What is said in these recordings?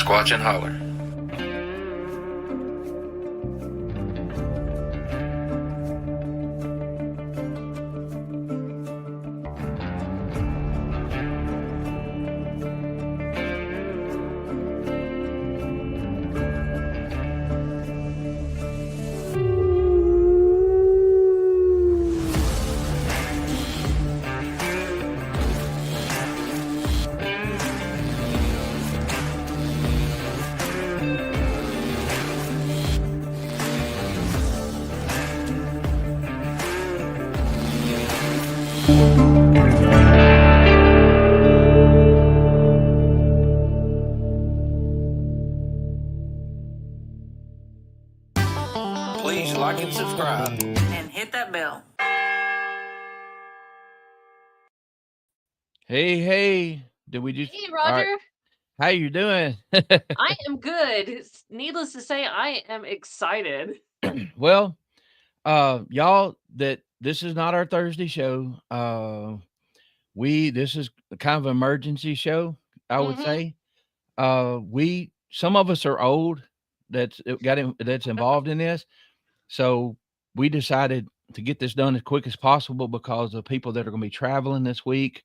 Squatchin Holler. Please like and subscribe. And hit that bell. Hey, did we just... Hey, All right. Roger. How you doing? I am good. Needless to say, I am excited. Well, y'all, that this is not our Thursday show. This is kind of an emergency show, I would say. Some of us are old that's involved in this. So we decided to get this done as quick as possible because of people that are going to be traveling this week.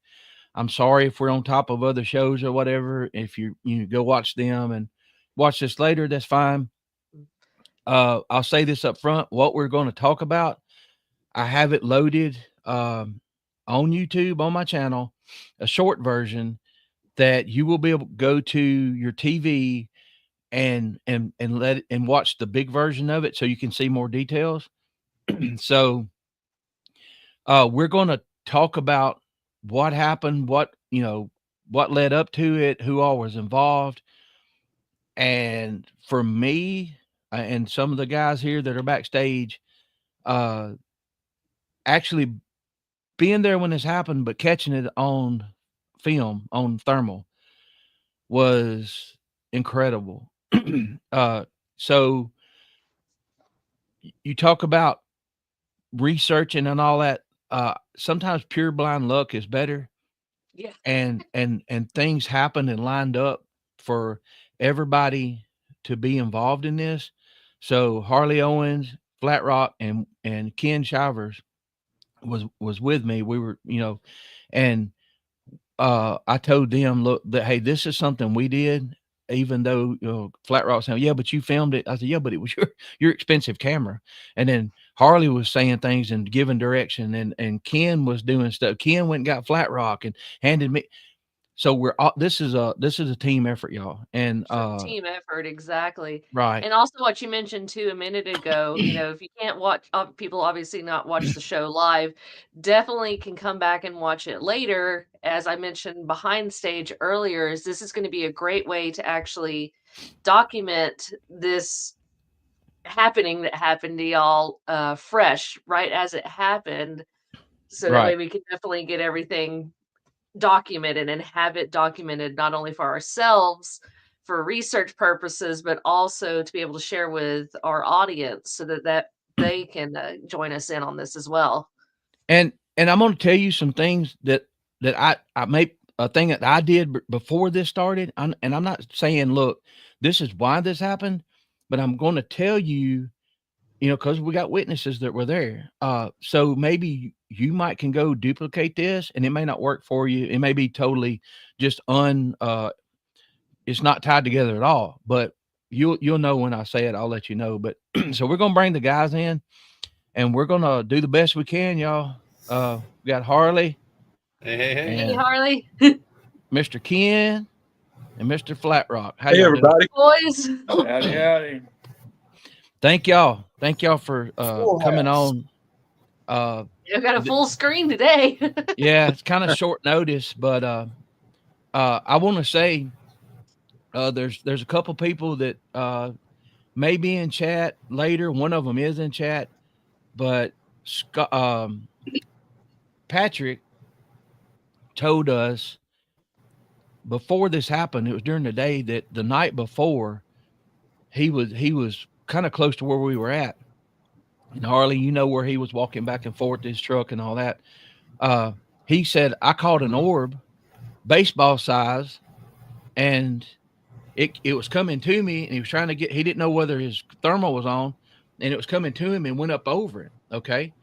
I'm sorry if we're on top of other shows or whatever. If you go watch them and watch this later, that's fine. I'll say this up front. What we're going to talk about, I have it loaded on YouTube on my channel, a short version that you will be able to go to your TV and watch the big version of it so you can see more details. So we're going to talk about what happened, what led up to it, who all was involved. And for me and some of the guys here that are backstage, actually being there when this happened, but catching it on film, on thermal, was incredible. So you talk about researching and all that. Sometimes pure blind luck is better. Yeah. And things happened and lined up for everybody to be involved in this. So Harley Owens, Flatrock, and Ken Shivers was with me. We were, and I told them, look, that hey, this is something we did. Even though Flatrock saying, yeah, but you filmed it. I said, yeah, but it was your expensive camera. And then Harley was saying things and giving direction, and Ken was doing stuff. Ken went and got Flatrock and handed me. So we're all, this is a team effort, y'all. And team effort, exactly. right. And also what you mentioned too a minute ago, if you can't watch, people obviously not watch the show live, definitely can come back and watch it later. As I mentioned behind stage earlier, this is going to be a great way to actually document this happening that happened to y'all fresh right as it happened. So that way we can definitely get everything documented and have it documented not only for ourselves for research purposes, but also to be able to share with our audience so that they can join us in on this as well. And I'm going to tell you some things that I made a thing that I did before this started. And I'm not saying, look, this is why this happened, but I'm going to tell you, because we got witnesses that were there. So maybe you can go duplicate this and it may not work for you. It may be totally just it's not tied together at all, but you'll know when I say it, I'll let you know. But so we're going to bring the guys in and we're going to do the best we can, y'all. We got Harley. Hey, Harley. Mr. Ken and Mr. Flatrock. Hey, everybody. Boys. Howdy. Thank y'all for coming on. You've got a full screen today. Yeah, it's kind of short notice, but I want to say there's a couple people that may be in chat later. One of them is in chat, but Patrick told us before this happened, it was during the day, that the night before he was kind of close to where we were at. And Harley, where he was walking back and forth his truck and all that. He said, I caught an orb, baseball size, and it was coming to me, and he was trying to get. He didn't know whether his thermal was on, and it was coming to him and went up over it. Okay,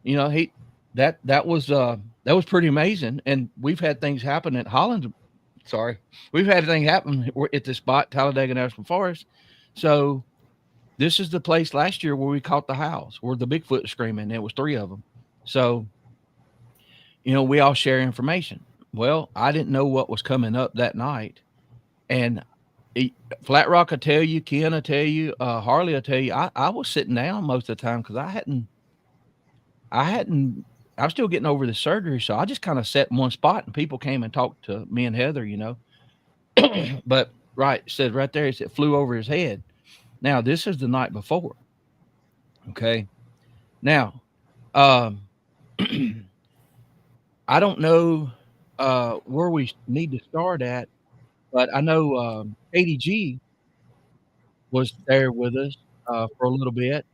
he that was pretty amazing. And we've had things happen at Holland. Sorry, we've had things happen at this spot, Talladega National Forest. So this is the place last year where we caught the howls, where the Bigfoot was screaming. There was 3 of them. So we all share information. Well, I didn't know what was coming up that night, and Flatrock will tell you, Ken will tell you, Harley will tell you. I was sitting down most of the time because I was still getting over the surgery, so I just kind of sat in one spot, and people came and talked to me and Heather, But it said right there, it flew over his head. Now this is the night before. Okay, now, I don't know where we need to start at, but I know ADG was there with us for a little bit,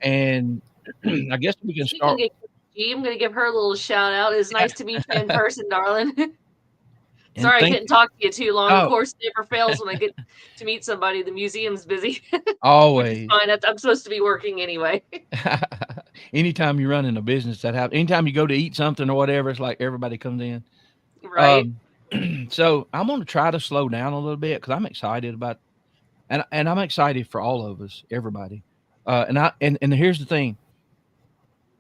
and I guess we can Speaking start. of G, I'm going to give her a little shout out. It's nice to meet you in person, darling. And Sorry I couldn't talk to you too long. Of Oh, course, it never fails when I get to meet somebody. The museum's busy, which is always. fine. I'm supposed to be working anyway. Anytime you run in a business that happens, anytime you go to eat something or whatever, it's like everybody comes in. Right. So I'm going to try to slow down a little bit because I'm excited about, and I'm excited for all of us, everybody. And here's the thing: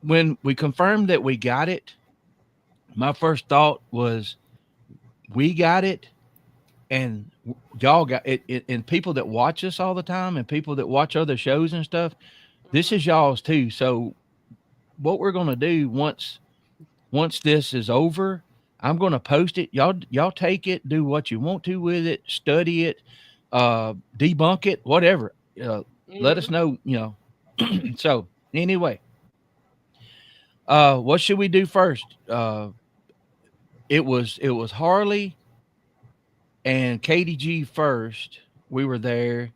when we confirmed that we got it, my first thought was, we got it, and y'all got it, and people that watch us all the time, and people that watch other shows and stuff, this is y'all's too. So what we're going to do once this is over, I'm going to post it. Y'all take it, do what you want to with it, study it, debunk it, whatever. Let us know, So anyway, what should we do first? It was Harley and KDG first. We were there,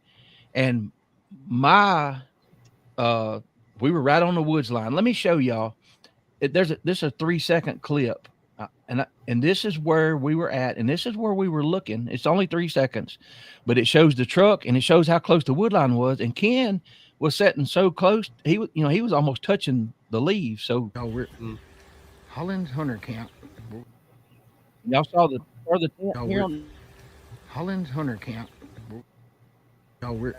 and we were right on the woods line. Let me show y'all. This is a 3-second clip, and this is where we were at, and this is where we were looking. It's only 3 seconds, but it shows the truck, and it shows how close the wood line was. And Ken was sitting so close, he was almost touching the leaves. So we're Holland's Hunter Camp. Y'all saw the tent here on Holland's Hunter Camp. We're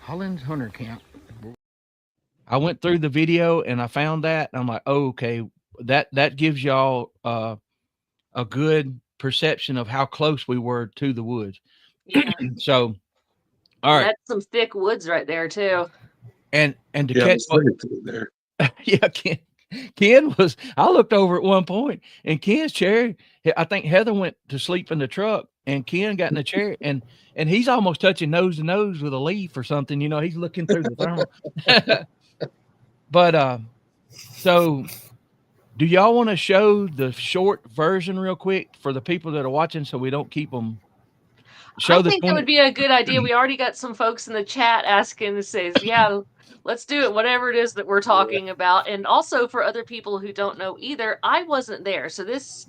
Holland's Hunter Camp. I went through the video and I found that, and I'm like, oh, okay, that gives y'all a good perception of how close we were to the woods. Yeah. So, all right, That's some thick woods right there too. and to catch there. Yeah, Ken was. I looked over at one point, and Ken's chair. I think Heather went to sleep in the truck, and Ken got in the chair, and he's almost touching nose to nose with a leaf or something. He's looking through the thermal. But so, do y'all want to show the short version real quick for the people that are watching, so we don't keep them? I think that would be a good idea. We already got some folks in the chat asking, says, yeah, let's do it, whatever it is that we're talking about. And also for other people who don't know either, I wasn't there. So this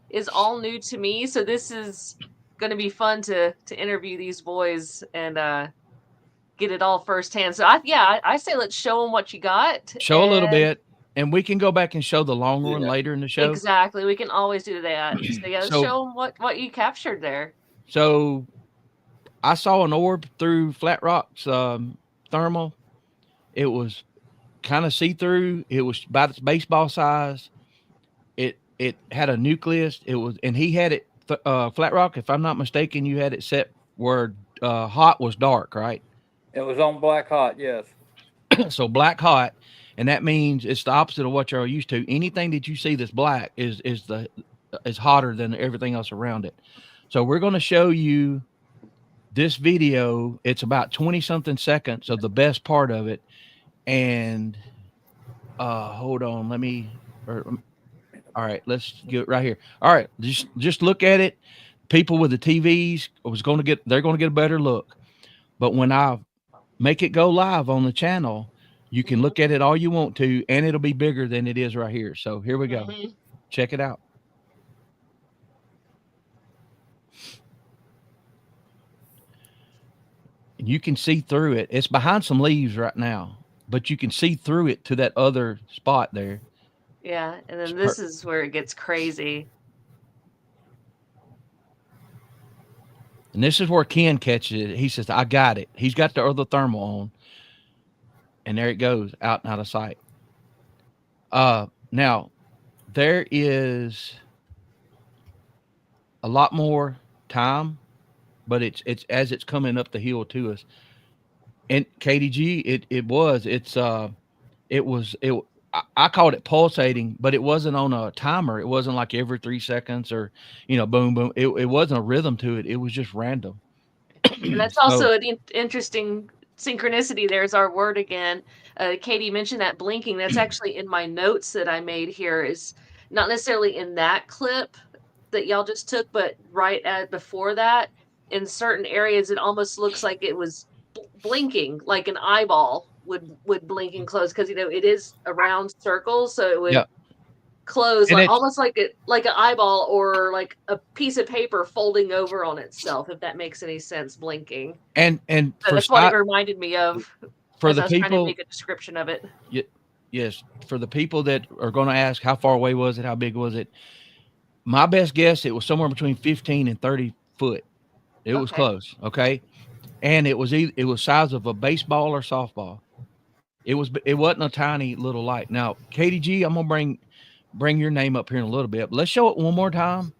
is all new to me. So this is going to be fun to interview these boys and get it all firsthand. So I say let's show them what you got. Show a little bit, and we can go back and show the long one later in the show. Exactly. We can always do that. So yeah, let's show them what you captured there. So I saw an orb through Flatrock's thermal. It was kind of see-through. It was about its baseball size. It had a nucleus. And he had it, Flatrock, if I'm not mistaken, you had it set where hot was dark, right? It was on black hot, yes. So black hot, and that means it's the opposite of what you're used to. Anything that you see that's black is hotter than everything else around it. So we're going to show you this video. It's about 20-something seconds of the best part of it. And hold on, all right, let's get it right here. All right, just look at it. People with the TVs they're going to get a better look. But when I make it go live on the channel, you can look at it all you want to, and it'll be bigger than it is right here. So here we go. Check it out. and you can see through it. It's behind some leaves right now, but you can see through it to that other spot there. Yeah, and then It's this is where it gets crazy. And this is where Ken catches it. He says, I got it. He's got the other thermal on. And there it goes, out and out of sight. Now, there is a lot more time, but it's as it's coming up the hill to us. And KDG, I called it pulsating, but it wasn't on a timer. It wasn't like every 3 seconds or, boom, boom. It wasn't a rhythm to it. It was just random. And that's also an interesting synchronicity. There's our word again. Katie mentioned that blinking. That's actually in my notes that I made here. Is not necessarily in that clip that y'all just took, but before that, in certain areas, it almost looks like it was blinking, like an eyeball would blink and close, because it is a round circle, so it would close, like almost like an eyeball or like a piece of paper folding over on itself, if that makes any sense, blinking. And so that's what it reminded me of for the I was people trying to make a description of it. Yes, for the people that are going to ask how far away was it, how big was it, my best guess, it was somewhere between 15 and 30 foot. It was close. Okay. And it was size of a baseball or softball. It wasn't a tiny little light. Now, KDG, I'm gonna bring your name up here in a little bit, but let's show it one more time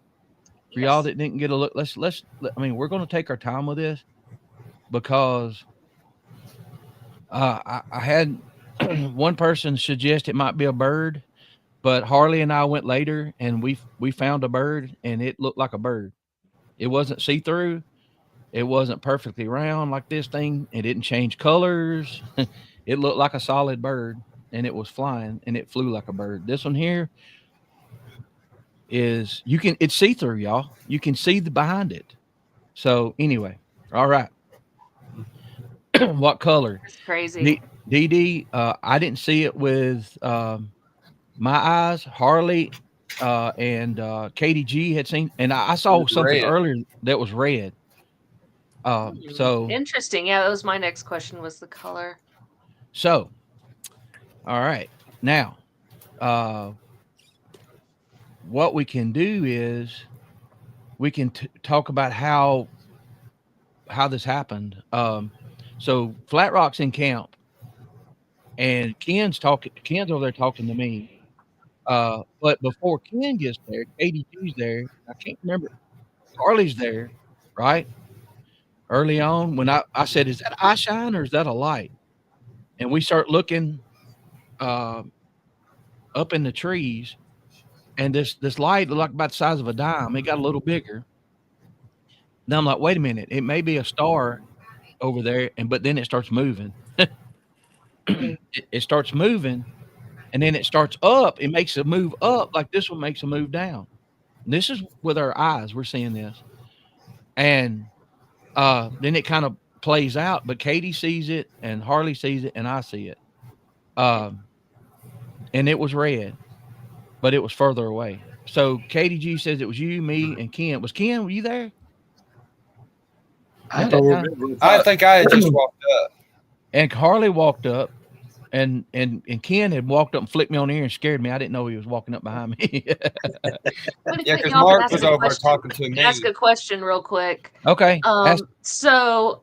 for y'all that didn't get a look. We're going to take our time with this, because I had one person suggest it might be a bird, but Harley and I went later and we found a bird, and it looked like a bird. It wasn't see-through. It wasn't perfectly round like this thing. It didn't change colors. It looked like a solid bird, and it was flying, and it flew like a bird. This one here it's see-through, y'all. You can see the behind it. So anyway, all right. What color? That's crazy. DD, I didn't see it with my eyes. Harley and KDG had seen, and I saw something earlier that was red. So interesting. Yeah, that was my next question, was the color. So, all right. Now, what we can do is we can talk about how this happened. So Flatrock's in camp, and Ken's over there talking to me. But before Ken gets there, KDG's there. I can't remember. Harley's there, right? Early on, when I said, "Is that eye shine or is that a light?" And we start looking up in the trees, and this light looked like about the size of a dime. It got a little bigger. Then I'm like, wait a minute, it may be a star over there, but then it starts moving. It starts moving, and then it starts up. It makes a move up, like this one makes a move down. And this is with our eyes. We're seeing this. And then it kind of plays out, but Katie sees it, and Harley sees it, and I see it. And it was red, but it was further away. So KDG says it was you, me, and Ken. Ken, were you there? I think I had just walked up. And Harley walked up, and Ken had walked up and flicked me on the ear and scared me. I didn't know he was walking up behind me. Yeah, because Mark was over talking to me. Ask a question real quick. Okay. So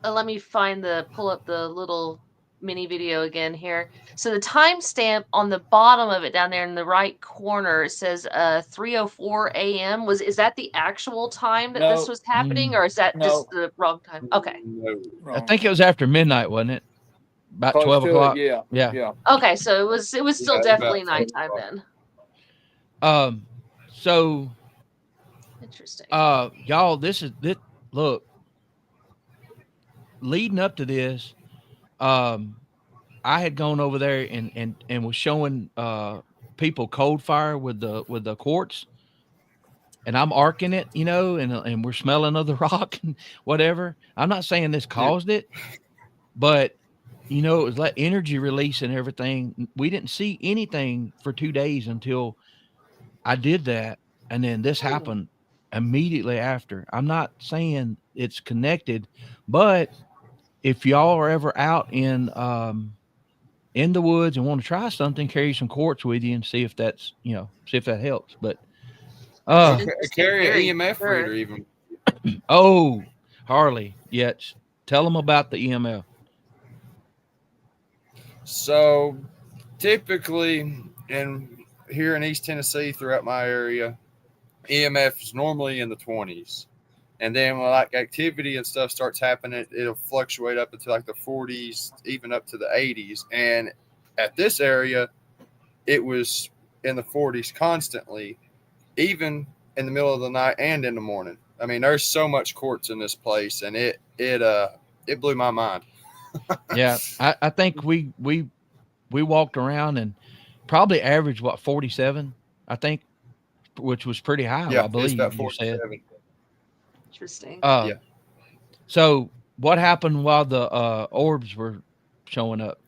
let me pull up the little mini video again here. So the timestamp on the bottom of it down there in the right corner says 3:04 a.m. Is that the actual time that this was happening, or is that just the wrong time? Okay. No, I think it was after midnight, wasn't it? About 12 o'clock. Yeah. Okay, so it was still definitely nighttime then. So interesting. Y'all, look, leading up to this, I had gone over there and was showing people cold fire with the quartz, and I'm arcing it, and we're smelling of the rock and whatever. I'm not saying this caused it, but it was like energy release and everything. We didn't see anything for 2 days until I did that, and then this happened immediately after. I'm not saying it's connected, but if y'all are ever out in the woods and want to try something, carry some quartz with you and see if that's, see if that helps. But Carry an Very EMF sure. reader even. oh, Harley, yes, tell them about the EMF. So typically, here in East Tennessee, throughout my area, EMF is normally in the 20s. And then when like activity and stuff starts happening, it'll fluctuate up into like the 40s, even up to the 80s. And at this area, it was in the 40s constantly, even in the middle of the night and in the morning. I mean, there's so much quartz in this place, and it blew my mind. Yeah, I think we walked around and probably averaged 47, I think, which was pretty high. Yeah, I it's believe about you said. 47. Interesting. Yeah. So what happened while the orbs were showing up?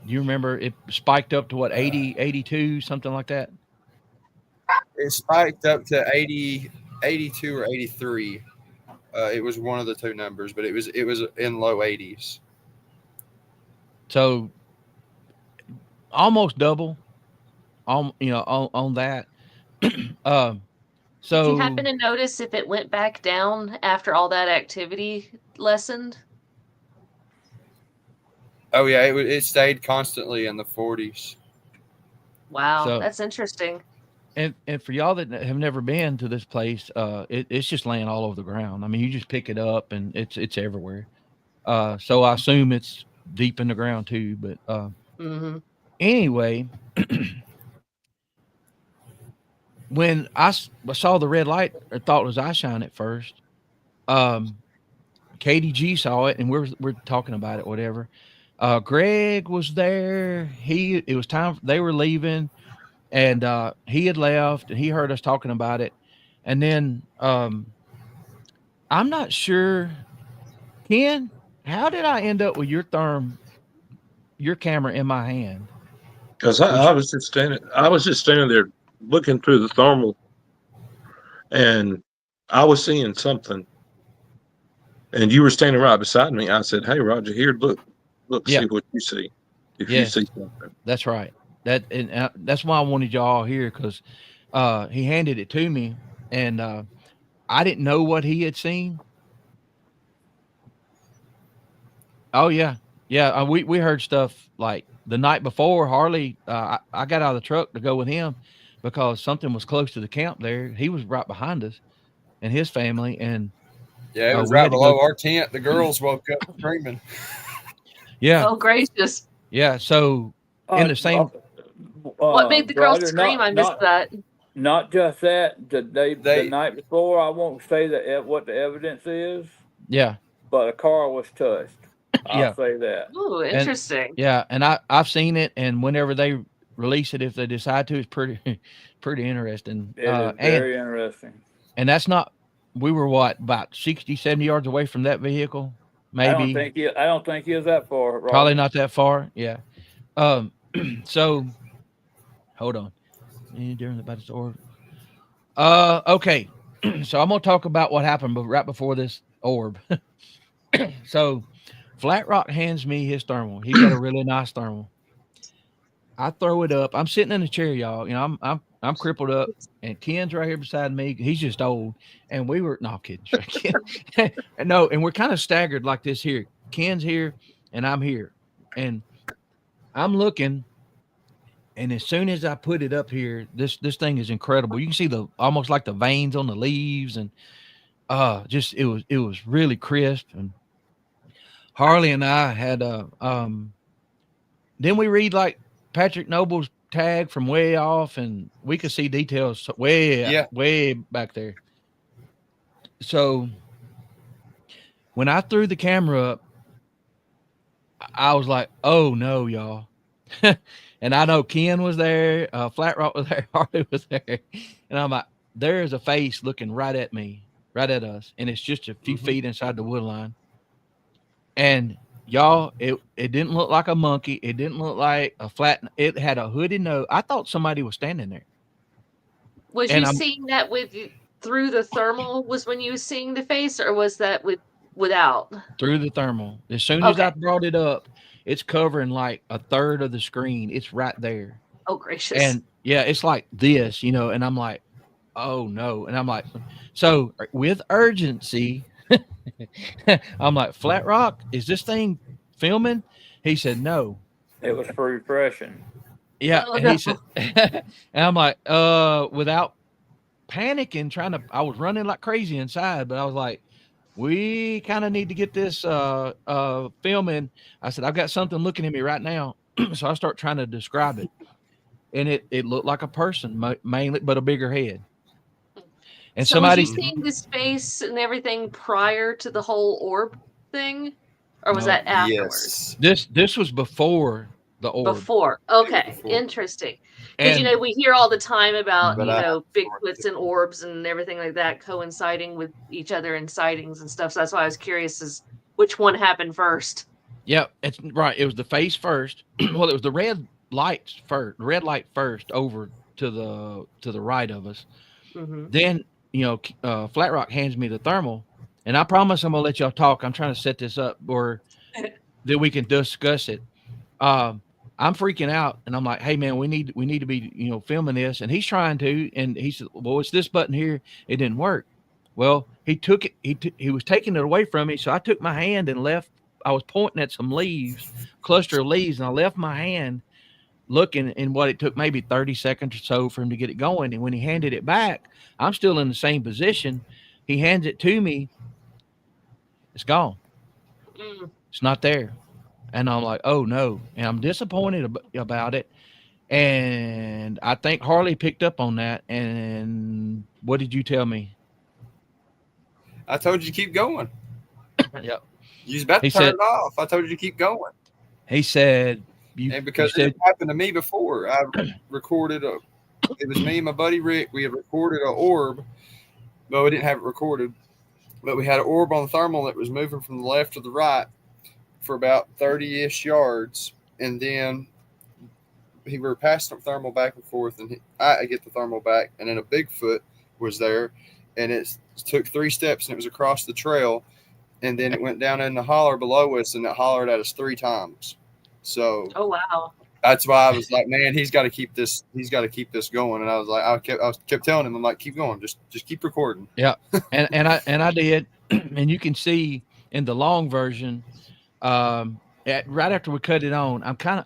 You remember it spiked up to what, 80, 82, something like that? It spiked up to 80, 82 or 83. It was one of the two numbers, but it was in low 80s. So almost double on that. So Did you happen to notice if it went back down after all that activity lessened? Oh yeah, it stayed constantly in the 40s. Wow, So- that's interesting. and for y'all that have never been to this place, it's just laying all over the ground. I mean, you just pick it up and it's everywhere. So I assume it's deep in the ground too. But Hmm. anyway, when I saw the red light, I thought it was eye shine at first. KDG saw it, and we're talking about it, whatever. Greg was there. It was time. They were leaving, and he had left, and he heard us talking about it. And then I'm not sure, Ken, how did I end up with your camera in my hand? Because I was just standing there looking through the thermal, and I was seeing something. And you were standing right beside me. I said, "Hey, Roger, here, look, Yeah. see what you see. If Yeah. you see something." That's right. That's why I wanted y'all all here, because he handed it to me, and I didn't know what he had seen. Oh yeah, yeah. We heard stuff like the night before. Harley, I got out of the truck to go with him because something was close to the camp there. He was right behind us and his family, and Yeah, it was we right had to below go- our tent. The girls woke up screaming. yeah, Oh, gracious. yeah. So in the same, What made the girls Roger, scream? I missed that. Not just that. The They- night before, I won't say what the evidence is, yeah, but a car was touched. Yeah. I'll say that. Ooh, interesting. yeah, and I've seen it, and whenever they release it, if they decide to, it's pretty interesting. It is very interesting. And that's not. We were what, about 60, 70 yards away from that vehicle, maybe. I don't think he is that far. Roger. Probably not that far. Yeah. So hold on. During the battle orb. Okay. So I'm gonna talk about what happened right before this orb. So Flatrock hands me his thermal. He's got a really nice thermal. I throw it up. I'm sitting in a chair, y'all. You know, I'm crippled up, and Ken's right here beside me. He's just old, and we were no kidding. No, and we're kind of staggered like this here. Ken's here, and I'm here, and I'm looking. And as soon as I put it up here, this thing is incredible. You can see almost like the veins on the leaves, and just it was really crisp. And Harley and I had then we read like Patrick Noble's tag from way off, and we could see details way back there. So when I threw the camera up, I was like, "Oh no, y'all!" And I know Ken was there, Flatrock was there, Harley was there, and I'm like, "There is a face looking right at me, right at us, and it's just a few feet inside the wood line." And y'all, it didn't look like a monkey. It didn't look like a flat. It had a hooded nose. I thought somebody was standing there. Was And you seeing that with through the thermal was when you was seeing the face, or was that without? Through the thermal. As soon as I Okay. brought it up, it's covering like a third of the screen. It's right there. Oh, gracious. And yeah, it's like this, and I'm like, oh no. And I'm like, so with urgency, I'm like, Flatrock, is this thing filming? He said, no. It was for refreshing. Yeah. Oh, And he said, and I'm like, without panicking, I was running like crazy inside, but I was like, we kind of need to get this filming. I said, I've got something looking at me right now. So I start trying to describe it. And it looked like a person mainly, but a bigger head. And so was somebody you seeing this face and everything prior to the whole orb thing? Or was No. that afterwards? Yes. this was before the orb. Before. Okay. Before. Interesting. Because, And we hear all the time about, But I- Bigfoots and orbs and everything like that coinciding with each other in sightings and stuff. So that's why I was curious as which one happened first. yeah, it's right. It was the face first. Well, it was the red light first over to the right of us. Mm-hmm. Then, Flatrock hands me the thermal, and I promise I'm gonna let y'all talk. I'm trying to set this up or that we can discuss it. I'm freaking out, and I'm like, "Hey, man, we need to be, filming this." And he's trying to, and he said, "Well, it's this button here. It didn't work." Well, he took it. He was taking it away from me, so I took my hand and left. I was pointing at some cluster of leaves, and I left my hand looking. And what it took maybe 30 seconds or so for him to get it going. And when he handed it back, I'm still in the same position. He hands it to me. It's gone. Mm. It's not there. And I'm like, oh no. And I'm disappointed about it. And I think Harley picked up on that. And what did you tell me? I told you to keep going. Yep. You was about to He turn said- it off. I told you to keep going. He said, And because you it happened to me before, I recorded it was me and my buddy Rick. We had recorded an orb, but we didn't have it recorded. But we had an orb on the thermal that was moving from the left to the right for about 30-ish yards. And then we were passing the thermal back and forth, and I get the thermal back, and then a Bigfoot was there, and it took 3 steps, and it was across the trail, and then it went down in the holler below us, and it hollered at us 3 times. So Oh, wow. that's why I was like, man, he's got to keep this. He's got to keep this going. And I was like, I kept telling him, I'm like, keep going, just keep recording. Yeah, and I did, and you can see in the long version, right after we cut it on, I'm kind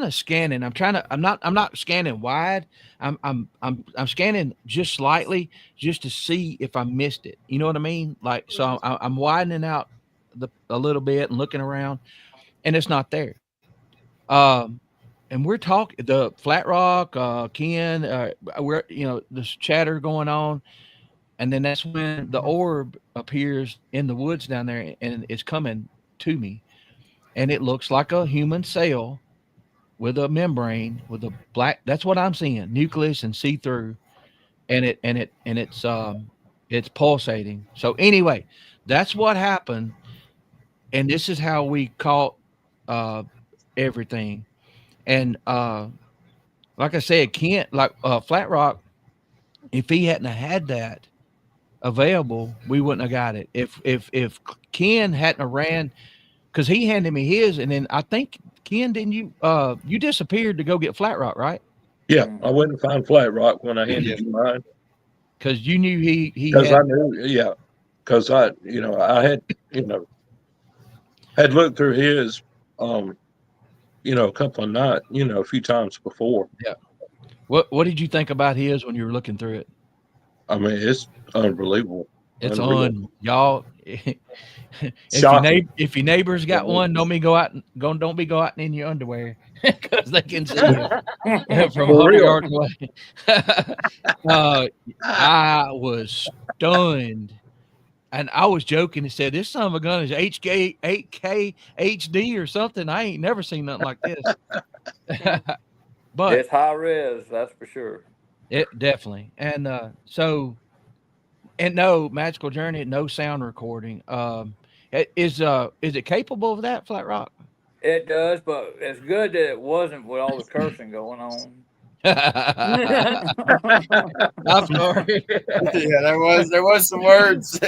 of scanning. I'm not scanning wide. I'm scanning just slightly, just to see if I missed it. You know what I mean? Like, so I'm widening out a little bit and looking around, and it's not there. And we're talking the Flatrock, Ken, we're this chatter going on, and then that's when the orb appears in the woods down there, and it's coming to me, and it looks like a human cell with a membrane with a black. That's what I'm seeing, nucleus and see through, and it's pulsating. So anyway, that's what happened, and this is how we caught everything. And like I said, Flatrock, if he hadn't had that available, we wouldn't have got it. If Ken hadn't have ran, because he handed me his, and then I think Ken, didn't you? You disappeared to go get Flatrock, right? Yeah, I went and found Flatrock when I handed you mine. Because you knew he Because had. I knew, yeah. Because I had, had looked through his, a couple of nights, a few times before. Yeah. What did you think about his when you were looking through it? I mean, it's unbelievable. It's Unreal. on y'all. Shocking. If your neighbors got one, don't be go out in your underwear because they can see you from For 100 real. yards away. I was stunned, and I was joking and said, "This son of a gun is 8K HD or something. I ain't never seen nothing like this." But It's high res, that's for sure. it definitely, and no Magical Journey, no sound recording. Is it capable of that, Flatrock? It does, but it's good that it wasn't with all the cursing going on. I'm sorry. Yeah, there was some words.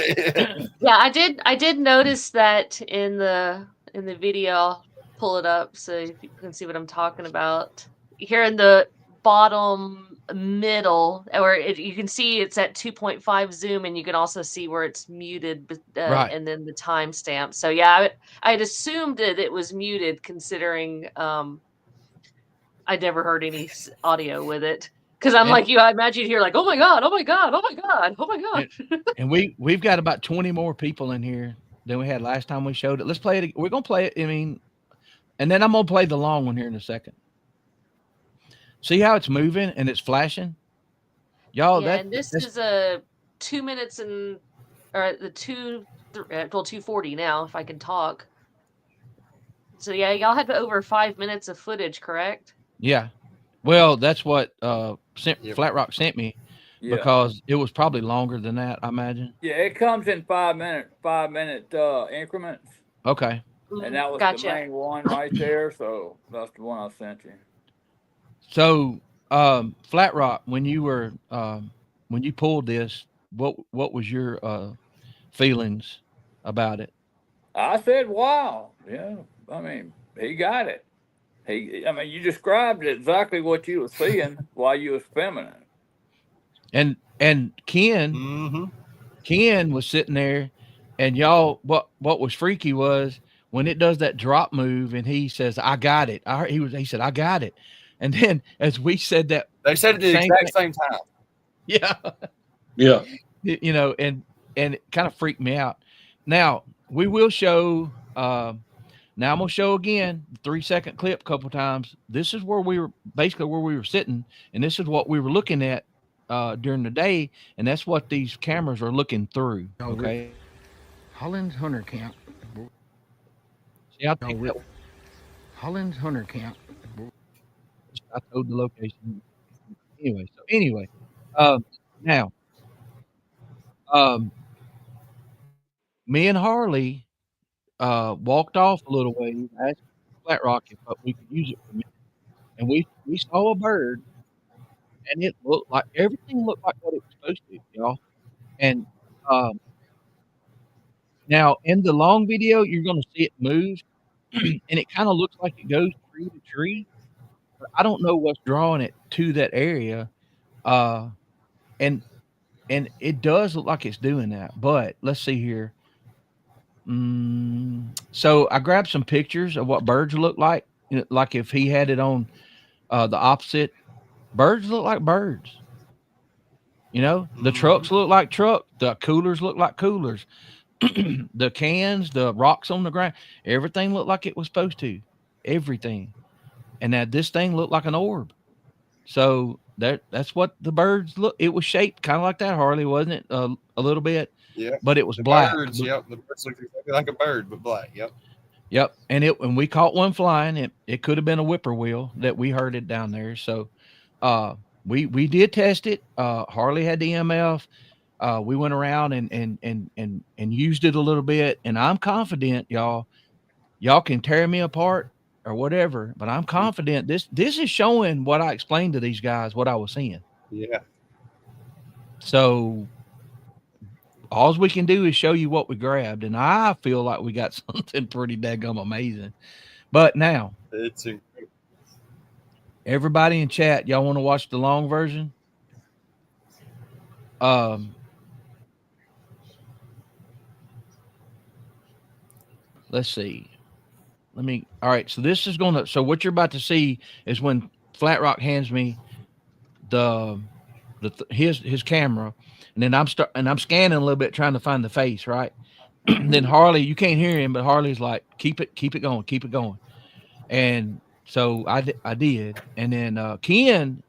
Yeah, I did notice that in the video. I'll pull it up so you can see what I'm talking about. Here in the bottom middle, or you can see it's at 2.5 zoom, and you can also see where it's muted, Right. and then the timestamp. So yeah, I'd assumed that it was muted, considering I'd never heard any audio with it. Because I'm And- like you, I imagine you're like, oh my god, oh my god, oh my god, oh my god. And we've got about 20 more people in here than we had last time we showed it. Let's play it. We're gonna play it. I mean, and then I'm gonna play the long one here in a second. See how it's moving and it's flashing, y'all. Yeah, and this is a 2 minutes and or the 240 now, if I can talk. So yeah, y'all had over 5 minutes of footage, correct? Yeah. Well, that's what Yep. Flatrock sent me Yeah. because it was probably longer than that, I imagine. Yeah, it comes in 5 minute increments. Okay. And that was Gotcha. the main one right there. So that's the one I sent you. So, Flatrock, when you were when you pulled this, what was your feelings about it? I said, wow. Yeah. I mean, he got it. I mean, you described exactly what you were seeing while you was filming it. And Ken Mm-hmm. Ken was sitting there, and y'all, what was freaky was when it does that drop move, and he says, "I got it." He said, "I got it," and then as we said that, They said it at the exact same time. yeah, Yeah. you know, and it kind of freaked me out. Now we will show. Now I'm gonna show again 3-second clip a couple times. This is where we were basically where we were sitting, and this is what we were looking at during the day, and that's what these cameras are looking through. Okay. Holland's Hunter Camp. See, I think that Holland's Hunter Camp. I told the location. Anyway, now, me and Harley walked off a little ways, asked Flatrock if we could use it for a minute, and we saw a bird, and it looked like everything looked like what it was supposed to, y'all. And now in the long video, you're going to see it move, and it kind of looks like it goes tree to tree. But I don't know what's drawing it to that area, and it does look like it's doing that. But let's see here. So I grabbed some pictures of what birds look like. You know, like if he had it on the opposite, birds look like birds. You know, the trucks look like trucks. The coolers look like coolers. The cans, the rocks on the ground, everything looked like it was supposed to. Everything. And now this thing looked like an orb. So that's what the birds look. It was shaped kind of like that, Harley, wasn't it? A little bit. Yeah. But it was The black. birds, yep. The birds look exactly like a bird, but black. Yep. Yep. And we caught one flying. It could have been a whippoorwill that we heard it down there. So we did test it. Harley had the EMF. We went around and used it a little bit. And I'm confident, y'all can tear me apart or whatever, but I'm confident this is showing what I explained to these guys, what I was seeing. Yeah. So all we can do is show you what we grabbed, and I feel like we got something pretty daggum amazing. But now, It's incredible. everybody in chat, y'all want to watch the long version? Let's see. All right. So this is so what you're about to see is when Flatrock hands me his camera, and then I'm scanning a little bit trying to find the face, right? Then Harley, you can't hear him, but Harley's like, keep it going. And so I did. And then Ken,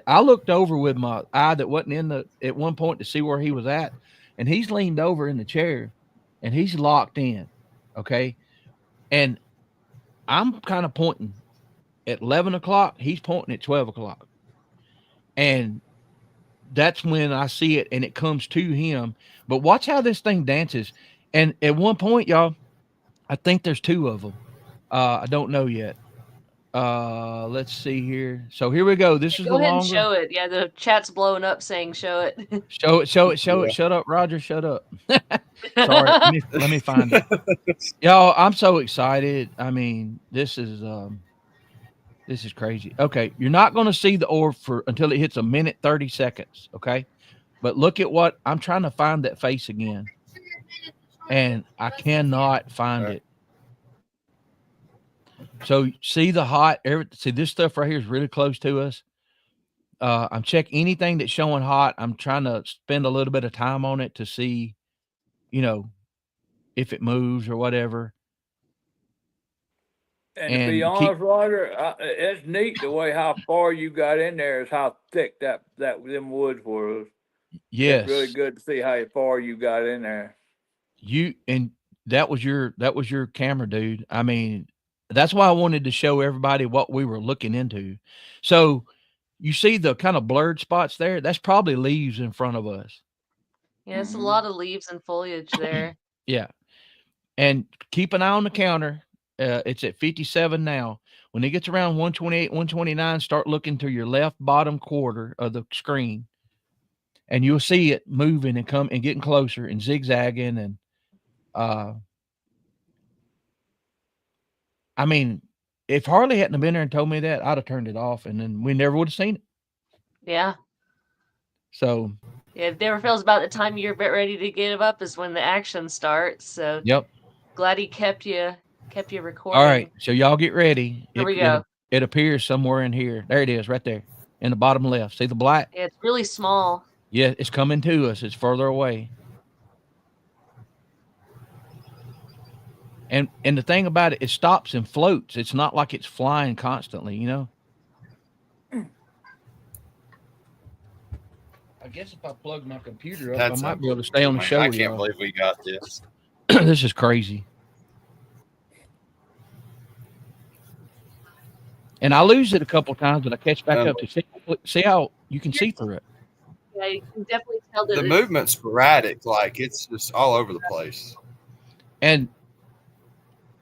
I looked over with my eye that wasn't at one point to see where he was at, and he's leaned over in the chair and he's locked in. Okay. And I'm kind of pointing at 11 o'clock. He's pointing at 12 o'clock. And that's when I see it and it comes to him. But watch how this thing dances. And at one point, y'all, I think there's two of them. I don't know yet. Let's see here. So here we go. This is Go the ahead and longer. show it. Yeah, the chat's blowing up saying show it. Show it. Show it. Show Yeah. it. Shut up, Roger. Shut up. Sorry. Let me find it. Y'all, I'm so excited. I mean, this is crazy. Okay, you're not going to see the orb until it hits a minute 30 seconds. Okay, but look at what I'm trying to find that face again, and I cannot find it. So see the hot. See this stuff right here is really close to us. I'm checking anything that's showing hot. I'm trying to spend a little bit of time on it to see, you know, if it moves or whatever. And to be honest, Roger, it's neat the way how far you got in there is how thick that them woods were. Yes, it's really good to see how far you got in there. That was your camera, dude. I mean, that's why I wanted to show everybody what we were looking into. So you see the kind of blurred spots there? That's probably leaves in front of us. Yeah, it's a lot of leaves and foliage there. Yeah. And keep an eye on the counter. It's at 57 now. When it gets around 128, 129, start looking to your left bottom quarter of the screen. And you'll see it moving and getting closer and zigzagging. And I mean, if Harley hadn't been there and told me that, I'd have turned it off and then we never would have seen it. Yeah. So yeah, it never feels about the time you're about ready to give up is when the action starts. So yep. Glad he kept you recording. All right. So y'all get ready. Here we go. It appears somewhere in here. There it is, right there. In the bottom left. See the black? Yeah, it's really small. Yeah, it's coming to us. It's further away. And the thing about it stops and floats. It's not like it's flying constantly, you know? I guess if I plug my computer up, I might be able to stay on the show. I can't believe we got this. This is crazy. And I lose it a couple times, but I catch back up to see how you can see through it. Yeah, you can definitely tell that the movement's sporadic, like it's just all over the place. And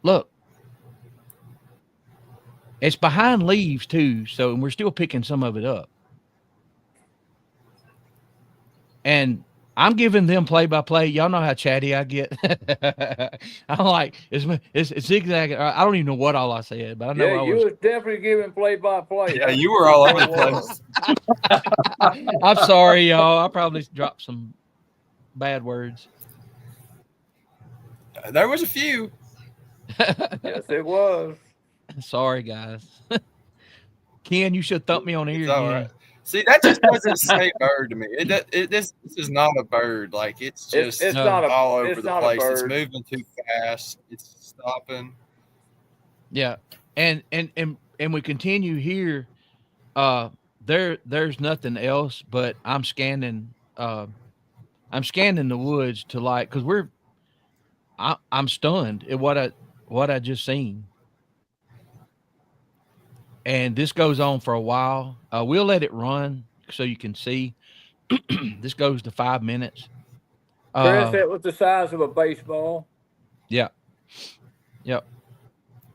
look, it's behind leaves too, so we're still picking some of it up. And I'm giving them play-by-play. Y'all know how chatty I get. I'm like, it's zigzagging. I don't even know what all I said, but I know you was definitely giving play-by-play. Yeah, you were all over the place. I'm sorry, y'all. I probably dropped some bad words. There was a few. Yes, it was. Sorry, guys. Ken, you should thump me on the ear again. Right. See, that just doesn't say bird to me. This is not a bird. Like it's just it's not all over the place. It's moving too fast. It's stopping. Yeah, and we continue here. There's nothing else, but I'm scanning the woods to because I'm stunned at what I just seen. And this goes on for a while. We'll let it run so you can see. This goes to 5 minutes. Chris, it was the size of a baseball. Yeah. Yep.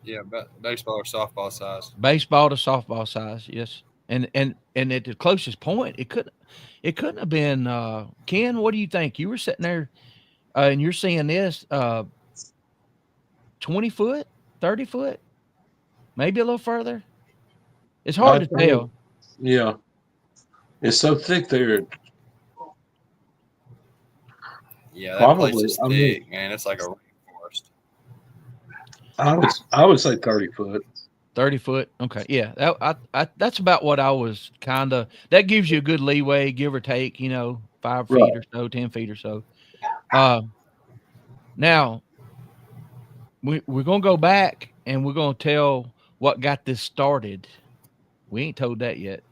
Yeah, baseball or softball size. Baseball to softball size, yes. And at the closest point, it couldn't have been. Ken, what do you think? You were sitting there, and you're seeing this 20 foot, 30 foot, maybe a little further. It's hard to tell. Yeah. It's so thick there. Yeah, that place is thick, man. It's like a rainforest. I would say 30 foot. 30 foot. Okay. Yeah. That's about what I was kind of. That gives you a good leeway, give or take, 5 feet or so, 10 feet or so. Now, we're going to go back and we're going to tell what got this started. We ain't told that yet.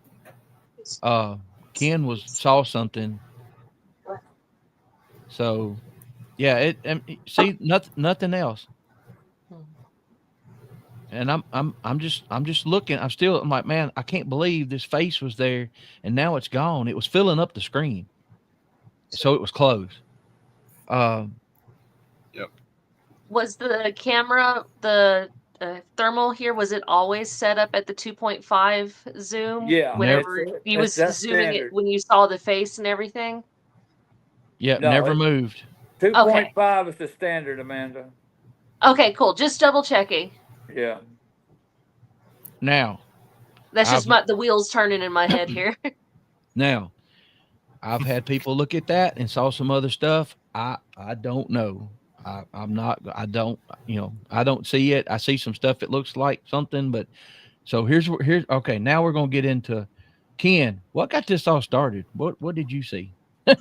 Ken saw something. So, yeah, see nothing else. And I'm just looking. I'm like, man, I can't believe this face was there and now it's gone. It was filling up the screen. So it was closed. Yep. Was the camera, the thermal here, was it always set up at the 2.5 zoom? Yeah, Whenever you was that's zooming it standard. when you saw the face and everything? Yeah, No, never moved. 2.5 is the standard, Amanda. Okay, cool. Just double checking. Yeah. Now, That's just I've the wheels turning in my head here. now I've had people look at that and saw some other stuff. I don't know. I'm not. I don't. I don't see it. I see some stuff that looks like something, but so here's. Okay. Now we're gonna get into Ken. What got this all started? What did you see? I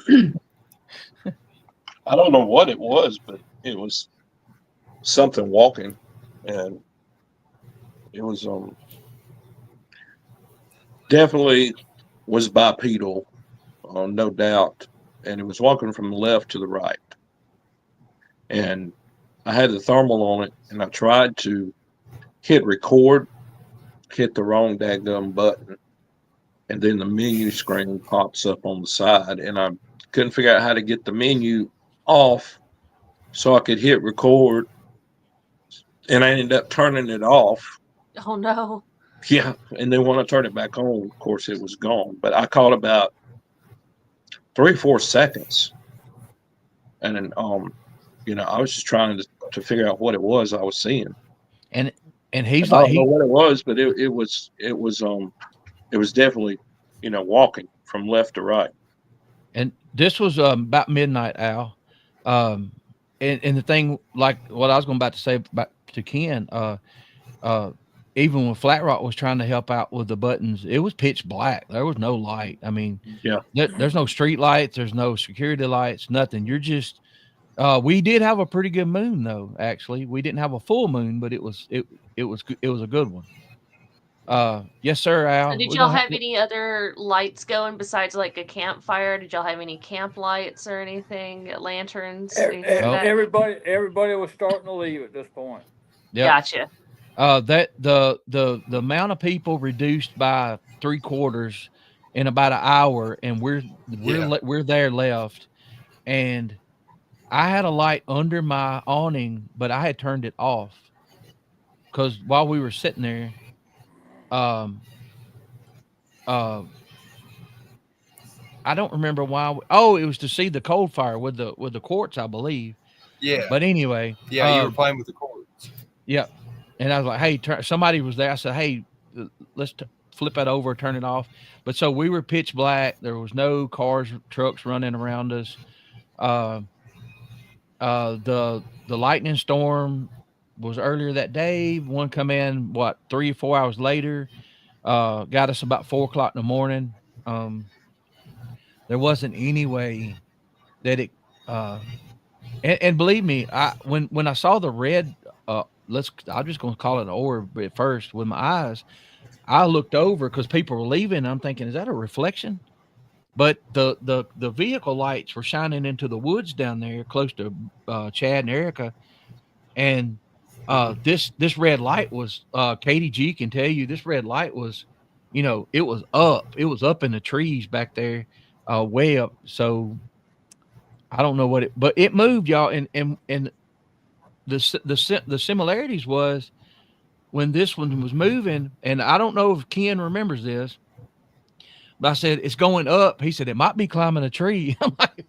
don't know what it was, but it was something walking, and it was definitely was bipedal, no doubt, and it was walking from the left to the right. And I had the thermal on it, and I tried to hit record, hit the wrong dadgum button, and then the menu screen pops up on the side, and I couldn't figure out how to get the menu off so I could hit record, and I ended up turning it off. Oh no. Yeah, and then when I turned it back on, of course, it was gone. But I caught about 3 or 4 seconds, and then I was just trying to figure out what it was I was seeing. And And he's I like don't know what it was, but it was definitely walking from left to right. and this was about midnight, Al. And the thing, like what I was about to say about to Ken, even when Flatrock was trying to help out with the buttons, it was pitch black. There was no light. I mean, Yeah. there's no street lights, there's no security lights, nothing. You're just we did have a pretty good moon though, actually. We didn't have a full moon, but it was a good one. Yes, sir, Al. So did We're y'all gonna have any other lights going besides like a campfire? Did y'all have any camp lights or anything? Lanterns? Anything like that? Everybody was starting to leave at this point. Yep. Gotcha. That the amount of people reduced by 3/4 in about an hour, and we're there left, and I had a light under my awning, but I had turned it off because while we were sitting there, I don't remember why. It was to see the cold fire with the quartz, I believe. Yeah. But anyway, Yeah, you were playing with the cords. yeah. And I was like, hey, somebody was there. I said, hey, let's flip it over, turn it off. But so we were pitch black. There was no cars, trucks running around us. The lightning storm was earlier that day. One come in, 3 or 4 hours later, got us about 4 o'clock in the morning. There wasn't any way that it, and believe me, when I saw the red, I'm just going to call it an orb at first with my eyes. I looked over because people were leaving. I'm thinking, is that a reflection? But the vehicle lights were shining into the woods down there close to Chad and Erica, and this red light was Katie G can tell you this red light was, it was up in the trees back there, way up. So I don't know but it moved, y'all, and the similarities was when this one was moving, and I don't know if Ken remembers this, but I said it's going up. He said it might be climbing a tree. I'm like,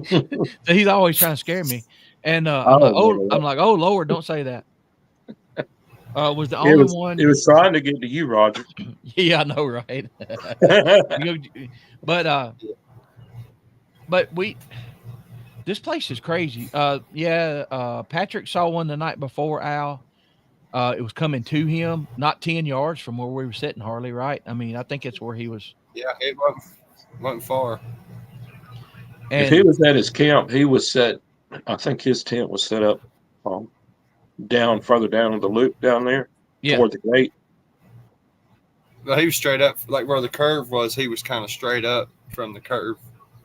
so he's always trying to scare me, and I'm like, oh Lord, don't say that. Was the only one. It was trying to get to you, Roger. Yeah, I know, right? But this place is crazy. Patrick saw one the night before, Al. It was coming to him, not 10 yards from where we were sitting, Harley, right? I mean, I think it's where he was. Yeah, it wasn't far. And if he was at his camp, he was set. I think his tent was set up further down the loop down there toward the gate. But he was straight up, like where the curve was. He was kind of straight up from the curve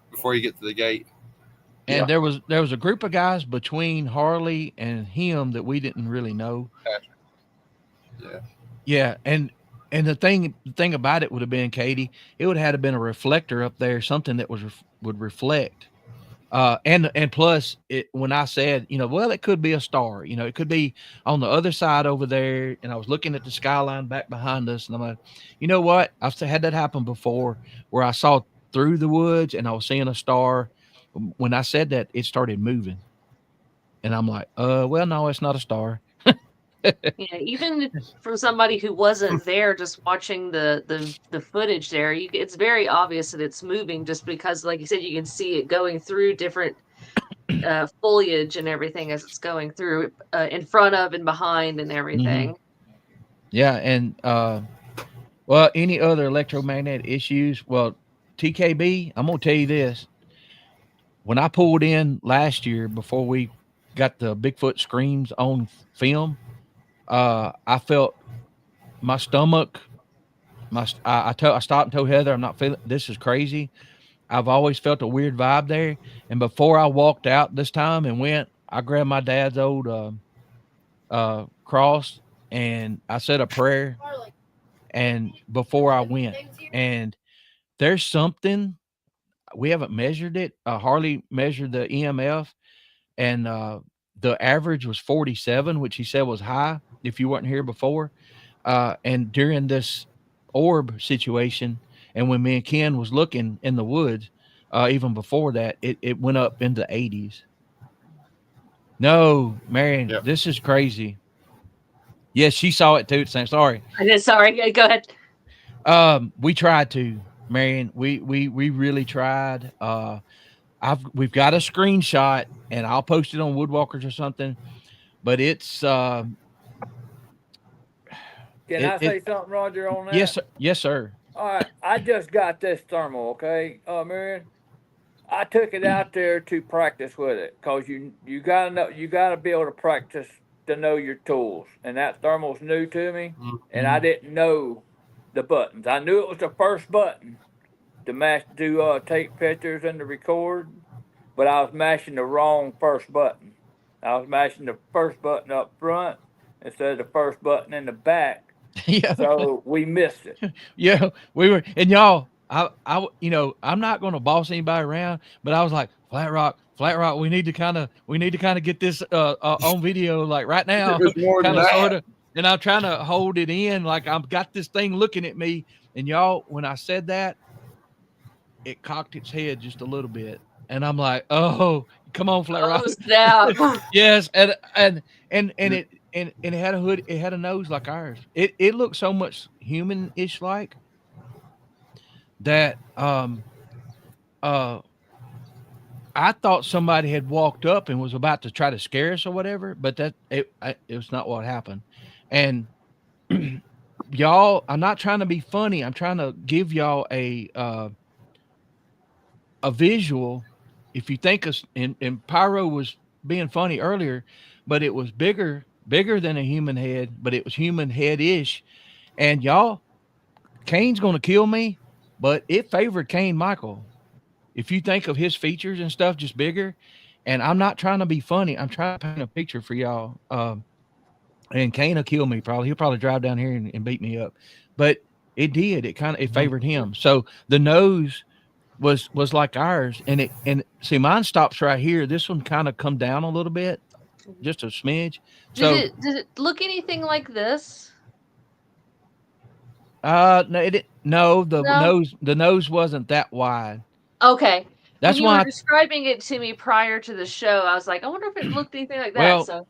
before you get to the gate. And there was a group of guys between Harley and him that we didn't really know. Yeah. Yeah, and the thing about it would have been, Katie, it would have had to been a reflector up there, something that would reflect. And plus when I said, well, it could be a star, it could be on the other side over there. And I was looking at the skyline back behind us, and I'm like, you know what? I've had that happen before where I saw through the woods and I was seeing a star. When I said that, it started moving. And I'm like, well, no, it's not a star. Yeah, even from somebody who wasn't there, just watching the footage there, it's very obvious that it's moving, just because, like you said, you can see it going through different foliage and everything as it's going through, in front of and behind and everything. Yeah. And, well, any other electromagnetic issues? Well, TKB, I'm going to tell you this. When I pulled in last year before we got the Bigfoot screams on film, I felt my stomach. I stopped and told Heather, I'm not feeling. This is crazy. I've always felt a weird vibe there. And before I walked out this time and went, I grabbed my dad's old cross and I said a prayer. And before I went, and there's something we haven't measured it. Harley measured the EMF, and the average was 47, which he said was high if you weren't here before. And during this orb situation, and when me and Ken was looking in the woods, even before that, it went up into the 80s. No, Marion, Yep. This is crazy. Yes, she saw it too. Same. Sorry. I did. Sorry. Go ahead. We tried to, Marion. We really tried. We've got a screenshot, and I'll post it on Woodwalkers or something. But it's Can I say something, Roger, on that? Yes, sir. All right, I just got this thermal, okay, Marion. I took it out there to practice with it, cause you gotta know, you gotta be able to practice to know your tools, and that thermal's new to me, and I didn't know the buttons. I knew it was the first button to take pictures and to record, but I was mashing the wrong first button. I was mashing the first button up front instead of the first button in the back. Yeah. So we missed it. Yeah, we were, and y'all, I'm not going to boss anybody around, but I was like, Flatrock, we need to kind of get this on video, like right now, It was more than that. sort of. And I'm trying to hold it in, like I've got this thing looking at me. And y'all, when I said that, it cocked its head just a little bit, and I'm like, oh, come on, Flatrock. Oh, snap. Yes, and it had a hood, it had a nose like ours. It looked so much human-ish like that. I thought somebody had walked up and was about to try to scare us or whatever, but it was not what happened. And y'all, I'm not trying to be funny. I'm trying to give y'all a visual. If you think and Pyro was being funny earlier, but it was bigger than a human head, but it was human head-ish. And y'all, Kane's going to kill me, but it favored Kane Michael. If you think of his features and stuff, just bigger. And I'm not trying to be funny. I'm trying to paint a picture for y'all. And Kane will kill me probably. He'll probably drive down here and beat me up. But it did. It favored him. So the nose was like ours, and see, mine stops right here. This one kind of come down a little bit, just a smidge. So Did it look anything like this? no, the nose wasn't that wide. Okay. That's when you why were describing it to me prior to the show, I was like, I wonder if it looked anything like that. Well, So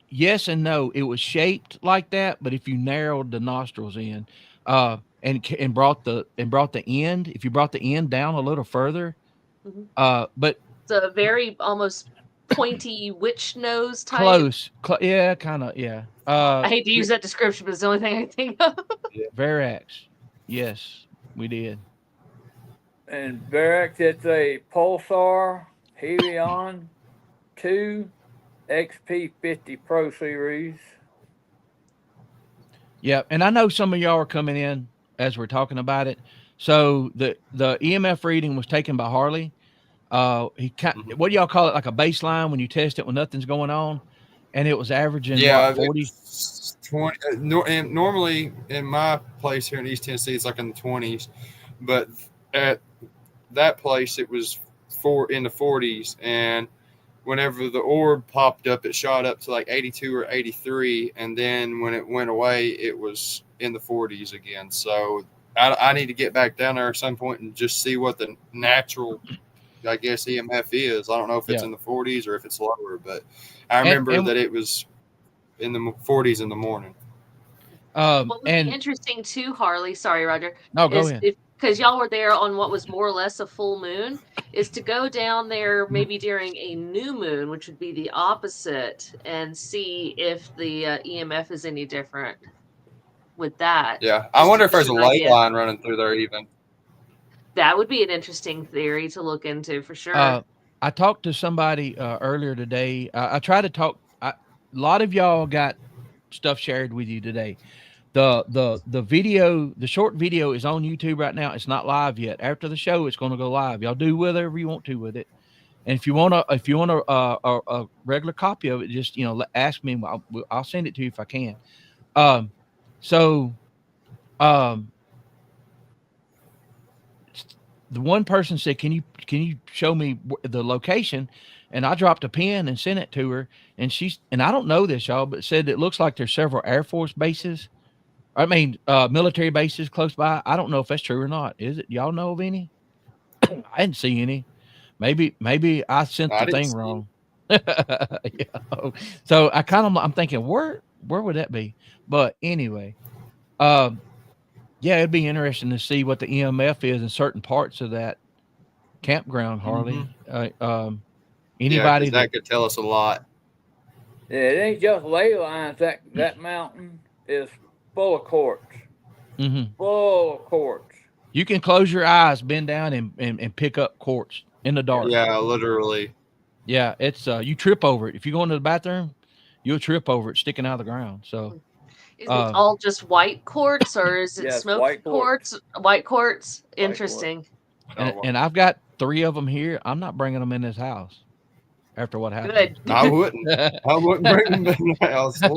yes and no. It was shaped like that, but if you narrowed the nostrils in, and brought the end, if you brought the end down a little further, but it's a very almost pointy witch nose type. close, yeah, kind of, yeah. I hate to use that description, but it's the only thing I think of. Verax, yes, we did. And Verax, it's a Pulsar Helion 2 XP50 Pro Series. Yeah, and I know some of y'all are coming in as we're talking about it. So the EMF reading was taken by Harley. What do y'all call it? Like a baseline when you test it when nothing's going on, and it was averaging 40. 20. And normally in my place here in East Tennessee, it's like in the 20s, but at that place it was in the 40s, and whenever the orb popped up, it shot up to like 82 or 83, and then when it went away, it was in the 40s again. So I need to get back down there at some point and just see what the natural, I guess, EMF is. I don't know if it's in the 40s or if it's lower, but I remember that it was in the 40s in the morning. What would be interesting too, Harley, sorry, Roger. No, go ahead. Because y'all were there on what was more or less a full moon, is to go down there maybe during a new moon, which would be the opposite, and see if the EMF is any different with that. Yeah, I wonder if there's a ley line running through there even. That would be an interesting theory to look into for sure. I talked to somebody earlier today. I tried to talk. A lot of y'all got stuff shared with you today. The video, the short video is on YouTube right now. It's not live yet. After the show, it's going to go live. Y'all do whatever you want to with it. And if you want a regular copy of it, just ask me. I'll send it to you if I can. The one person said, "Can you show me the location?" And I dropped a pin and sent it to her. And I don't know this, y'all, but said it looks like there's several Air Force bases. Military bases close by. I don't know if that's true or not. Is it? Y'all know of any? I didn't see any. Maybe I sent the thing wrong. So I'm thinking, where would that be? But anyway, yeah, it'd be interesting to see what the EMF is in certain parts of that campground, Harley. Anybody that could tell us a lot. Yeah, it ain't just ley lines. That mountain is full of quartz. Mm-hmm. Full of quartz. You can close your eyes, bend down, and pick up quartz in the dark. Yeah, literally. Yeah, it's you trip over it. If you go into the bathroom, you'll trip over it sticking out of the ground. So is it all just white quartz, or is it smoked quartz? White quartz. Interesting. And I've got 3 of them here. I'm not bringing them in this house. After what happened, good. I wouldn't bring them in the house. I'm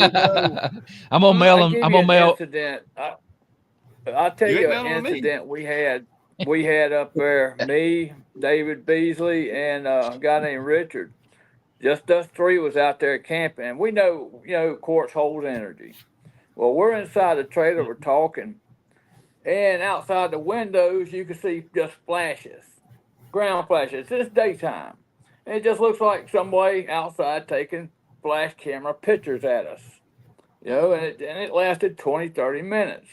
gonna mail them. I'm gonna mail. Incident. I'll tell you an incident we had. We had up there, me, David Beasley, and a guy named Richard. Just us 3 was out there camping. We know, quartz holds energy. Well, we're inside the trailer, we're talking, and outside the windows, you can see just flashes, ground flashes. It's daytime. And it just looks like somebody outside taking flash camera pictures at us, and it lasted 20, 30 minutes.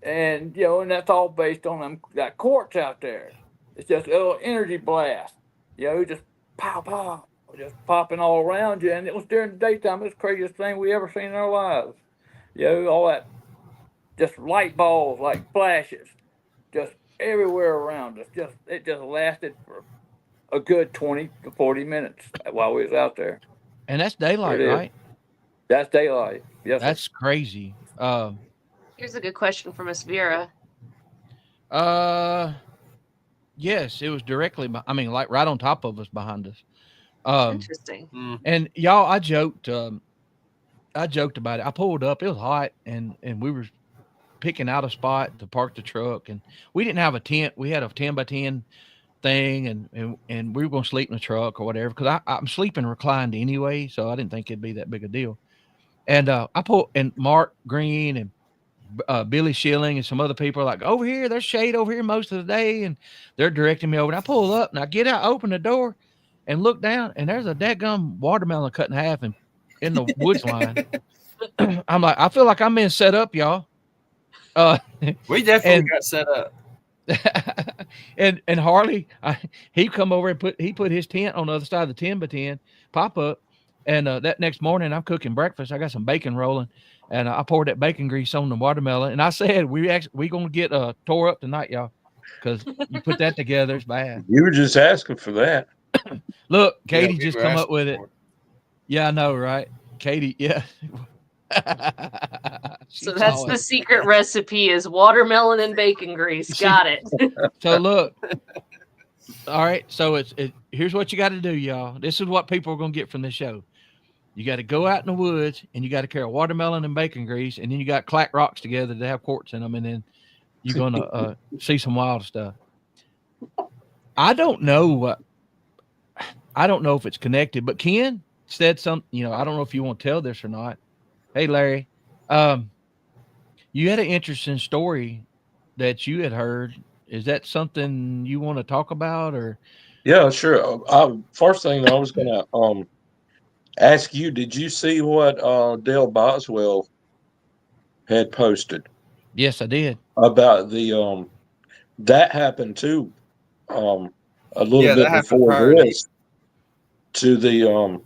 And, and that's all based on that quartz out there. It's just a little energy blast, just pow, pow, just popping all around you. And it was during the daytime. It was the craziest thing we ever seen in our lives. All that, just light balls, like flashes, just everywhere around us. It just lasted for a good 20 to 40 minutes while we was out there. And that's daylight, right? That's daylight. Yes. That's crazy. Here's a good question for Miss Vera. Yes, it was directly. Like right on top of us, behind us. Interesting. And y'all, I joked about it. I pulled up. It was hot, and we were picking out a spot to park the truck, and we didn't have a tent. We had a 10 by 10 thing, and we were going to sleep in the truck or whatever, because I'm sleeping reclined anyway, so I didn't think it'd be that big a deal. And I pulled, and Mark Green and Billy Schilling and some other people are like, over here, there's shade over here most of the day, and they're directing me over. And I pull up, and I get out, open the door, and look down, and there's a dadgum watermelon cut in half and in the woods line. I'm like, I feel like I'm being set up, y'all. We definitely got set up. and Harley, he come over and put his tent on the other side of the 10 by 10 pop up, and that next morning I'm cooking breakfast. I got some bacon rolling, and I poured that bacon grease on the watermelon, and I said we gonna get tore up tonight, y'all, because you put that together, it's bad. You were just asking for that. Look, Katie just come up with it. Yeah, I know, right? Katie, yeah. So that's the secret recipe is watermelon and bacon grease. Got it. So look, all right. So here's what you got to do, y'all. This is what people are going to get from this show. You got to go out in the woods, and you got to carry watermelon and bacon grease, and then you got clack rocks together that have quartz in them, and then you're going to see some wild stuff. I don't know. I don't know if it's connected, but Ken said something. I don't know if you want to tell this or not. Hey, Larry, you had an interesting story that you had heard. Is that something you want to talk about, or? Yeah, sure. First thing I was gonna ask you, did you see what Dale Boswell had posted Yes, I did. about the that happened too, a little Yeah, that bit happened before prior to. this to the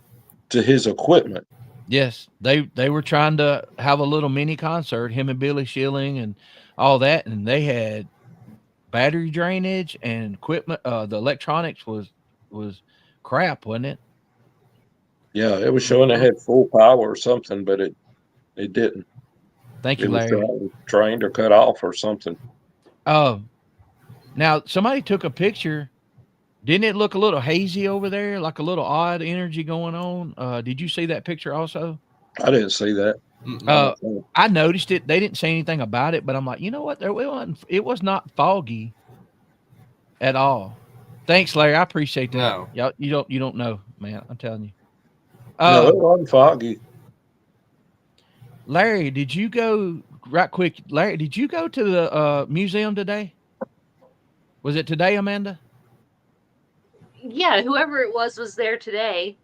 to his equipment. Yes, they were trying to have a little mini concert, him and Billy Schilling and all that, and they had battery drainage and equipment. The electronics was crap, wasn't it? Yeah, it was showing it had full power or something, but it didn't. Thank It you, was Larry. trained or cut off or something. Now somebody took a picture. Didn't it look a little hazy over there, like a little odd energy going on? Did you see that picture also? I didn't see that. Uh, I noticed it. They didn't say anything about it, but I'm like, you know what? It was not foggy at all. Thanks, Larry. I appreciate that. No. Y'all, you don't know, man. I'm telling you. No, it wasn't foggy. Larry, did you go right quick? Larry, did you go to the museum today? Was it today, Amanda? Yeah, whoever it was there today.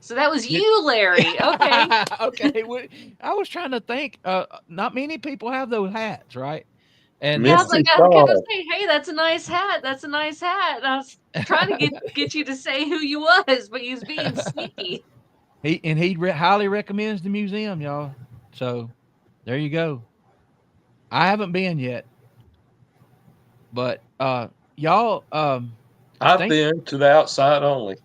So that was you, Larry. Okay. Okay. I was trying to think. Not many people have those hats, right? And Yeah, I was Misty like, I was saw gonna it. say, hey, that's a nice hat. That's a nice hat. And I was trying to get you to say who you was, but you was being sneaky. he highly recommends the museum, y'all. So there you go. I haven't been yet, but y'all I've think been to the outside only.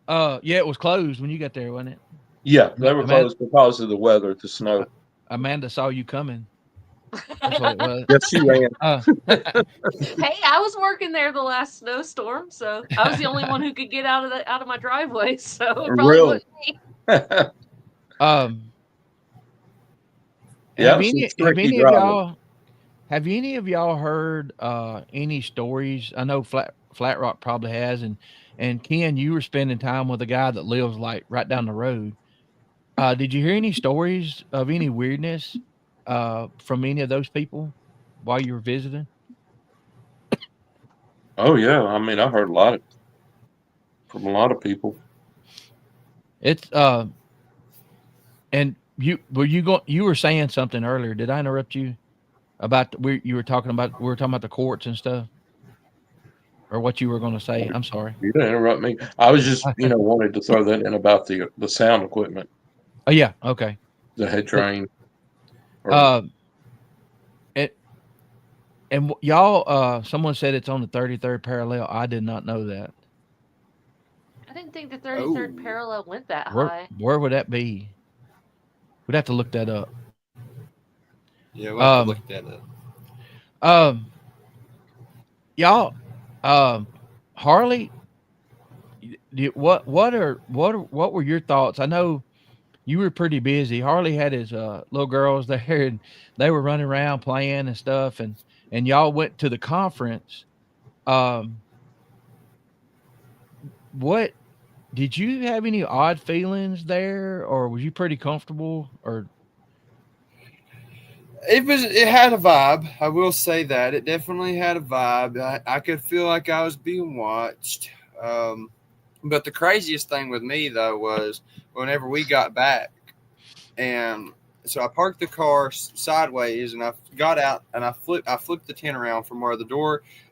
yeah, it was closed when you got there, wasn't it? Yeah, they were Amanda, closed because of the weather, the snow. Amanda saw you coming. That's what it was. Yes, she ran. Hey, I was working there the last snowstorm, so I was the only one who could get out of my driveway, so it probably Really? wasn't me. um Yeah, have it was some any have tricky any of driving. y'all have any of y'all heard any stories? I know Flatrock probably has, and Ken, you were spending time with a guy that lives like right down the road. Did you hear any stories of any weirdness from any of those people while you were visiting? Oh yeah, I mean, I heard a lot from a lot of people. It's and you were saying something earlier. Did I interrupt you about you were talking about we were talking about the courts and stuff, or what you were going to say? I'm sorry. You didn't interrupt me. I was just, wanted to throw that in about the sound equipment, Oh yeah, okay. the head But train. Or it and y'all someone said it's on the 33rd parallel. I did not know that. I didn't think the 33rd Oh. parallel went that Where high. where would that be? We'd have to look that up. Yeah, we'll have to look that up. Y'all, Harley, what were your thoughts? I know you were pretty busy. Harley had his little girls there, and they were running around playing and stuff, and y'all went to the conference. What did you have any odd feelings there, or was you pretty comfortable? Or It had a vibe. I will say that it definitely had a vibe. I could feel like I was being watched. But the craziest thing with me though was whenever we got back, and so I parked the car sideways, and I got out and I flipped the tent around from where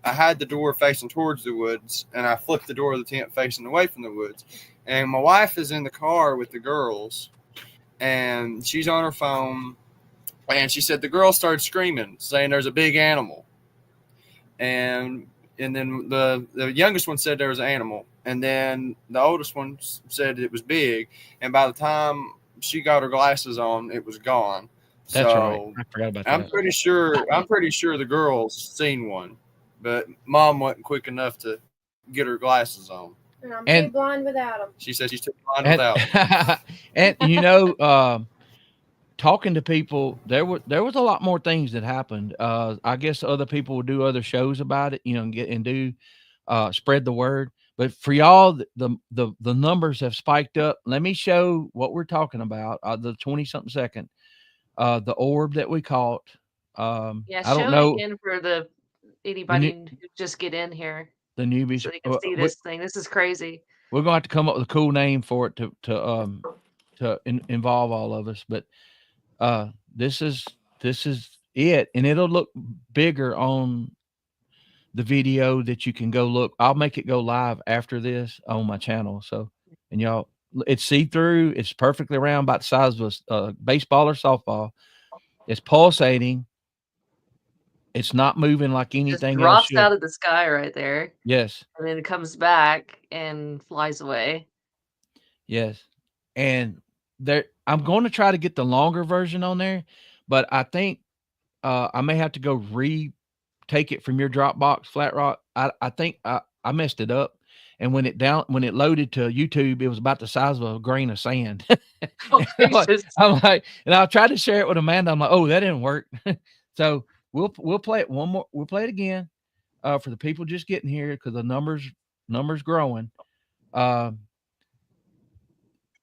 I had the door facing towards the woods, and I flipped the door of the tent facing away from the woods. And my wife is in the car with the girls, and she's on her phone. And she said the girl started screaming, saying there's a big animal. And then the youngest one said there was an animal. And then the oldest one said it was big. And by the time she got her glasses on, it was gone. that's right. So I forgot about I'm that. pretty sure the girl's seen one. But mom wasn't quick enough to get her glasses on. And I'm And- too blind without them. She said she's too blind without them. And talking to people, there was a lot more things that happened. I guess other people will do other shows about it, and do spread the word. But for y'all, the numbers have spiked up. Let me show what we're talking about. The 20-something second, the orb that we caught. Yeah, I don't show it know again for the the anybody who just get in here the newbies. so they can see this thing. This is crazy. We're going to have to come up with a cool name for it to involve all of us. But this is it, and it'll look bigger on the video that you can go look. I'll make it go live after this on my channel. So, and y'all, it's see through. It's perfectly round, about the size of a baseball or softball. It's pulsating. It's not moving like Just anything else drops should. out of the sky right there, Yes. and then it comes back and flies away. Yes. And I'm going to try to get the longer version on there, but I think I may have to go take it from your Dropbox, Flatrock. I think I messed it up. And when it loaded to YouTube, it was about the size of a grain of sand. Oh, gracious. I'm like, and I tried to share it with Amanda. I'm like, oh, that didn't work. So we'll play it one more. We'll play it again for the people just getting here, because the numbers growing.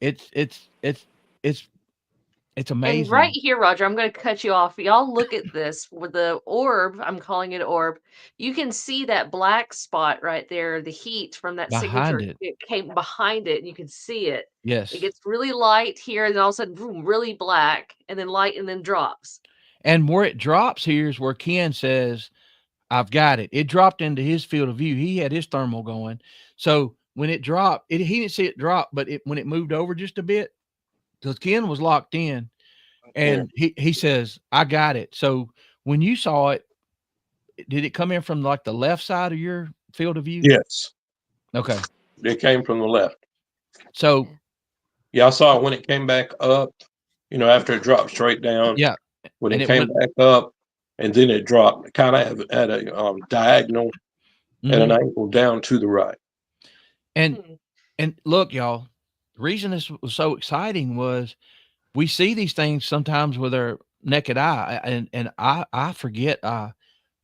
It's amazing. And right here, Roger, I'm going to cut you off. Y'all look at this with the orb. I'm calling it orb. You can see that black spot right there, the heat from that Behind signature. it. It came behind it, and you can see it. Yes. It gets really light here, and then all of a sudden, boom, really black, and then light, and then drops. And where it drops here is where Ken says, I've got it. It dropped into his field of view. He had his thermal going. So when it dropped, he didn't see it drop, but when it moved over just a bit, because Ken was locked in, and he says, I got it. So when you saw it, did it come in from like the left side of your field of view? Yes. Okay. It came from the left. So yeah, I saw it when it came back up, after it dropped straight down. Yeah. When And it came back up, and then it dropped kind of at a diagonal at an angle down to the right. And look, y'all, the reason this was so exciting was we see these things sometimes with our naked eye, and I forget.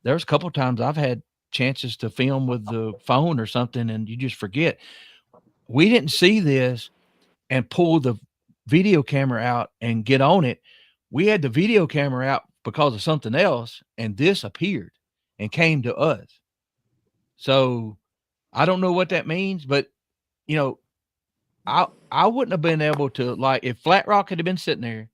There's a couple of times I've had chances to film with the phone or something, and you just forget. We didn't see this and pull the video camera out and get on it. We had the video camera out because of something else, and this appeared and came to us. So I don't know what that means, but I wouldn't have been able to, like, if Flatrock had been sitting there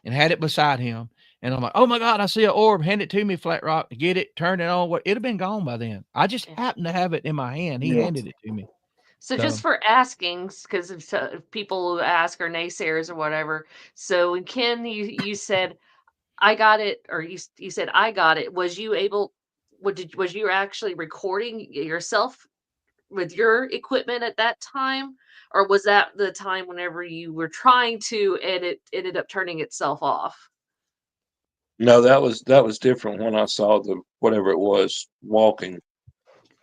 and had it beside him, and I'm like, oh my God, I see an orb, hand it to me, Flatrock, get it, turn it on. It'd have been gone by then. I just happened to have it in my hand. He handed it to me. So just for asking, because if people who ask are naysayers or whatever. So when Ken, you said, I got it, or you said, I got it. Was you able, was you actually recording yourself with your equipment at that time? Or was that the time whenever you were trying to, and it ended up turning itself off? No, that was different when I saw the whatever it was walking.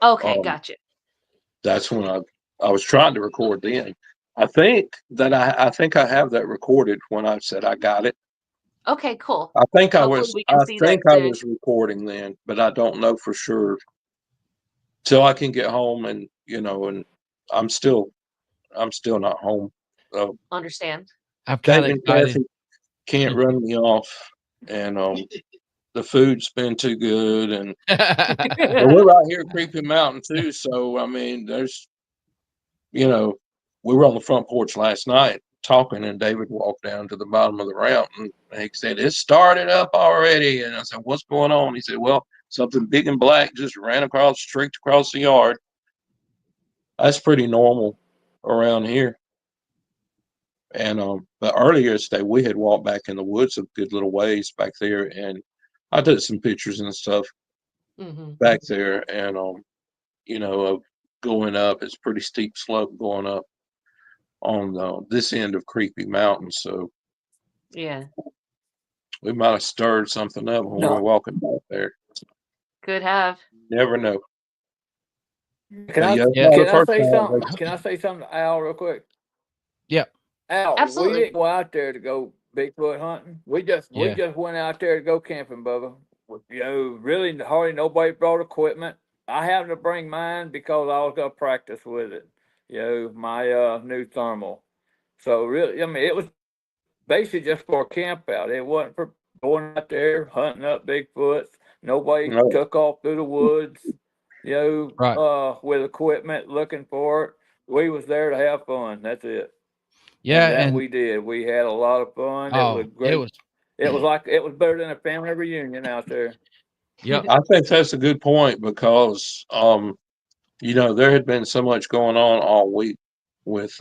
Okay, gotcha. That's when I was trying to record then. I think I have that recorded when I said I got it. Okay, cool. I think I Hopefully was recording then, but I don't know for sure till I can get home, and and I'm still not home. So understand. I'm kind of excited. Can't run me off, and the food's been too good, and we're out here at Creepy Mountain too. So I mean, there's we were on the front porch last night talking, and David walked down to the bottom of the ramp, and he said, it started up already. And I said, what's going on? He said, well, something big and black just ran streaked across the yard. That's pretty normal around here. And but earlier today, we had walked back in the woods a good little ways back there, and I took some pictures and stuff back there, and of going up. It's pretty steep slope going up on this end of Creepy Mountain. So yeah, we might have stirred something up when we were walking back there. Could have. Never know. Can I say something to Al real quick? Yeah. Al, Absolutely. we didn't go out there to go Bigfoot hunting. We just went out there to go camping, Bubba. Really hardly nobody brought equipment. I happened to bring mine because I was gonna practice with it. My new thermal. So really, I mean, it was basically just for a camp out. It wasn't for going out there hunting up Bigfoots. Nobody No. took off through the woods, Right. with equipment looking for it. We was there to have fun. That's it. Yeah, And that and we did. We had a lot of fun. It was oh, a great. It was better than a family reunion out there. yep, I think that's a good point because, there had been so much going on all week with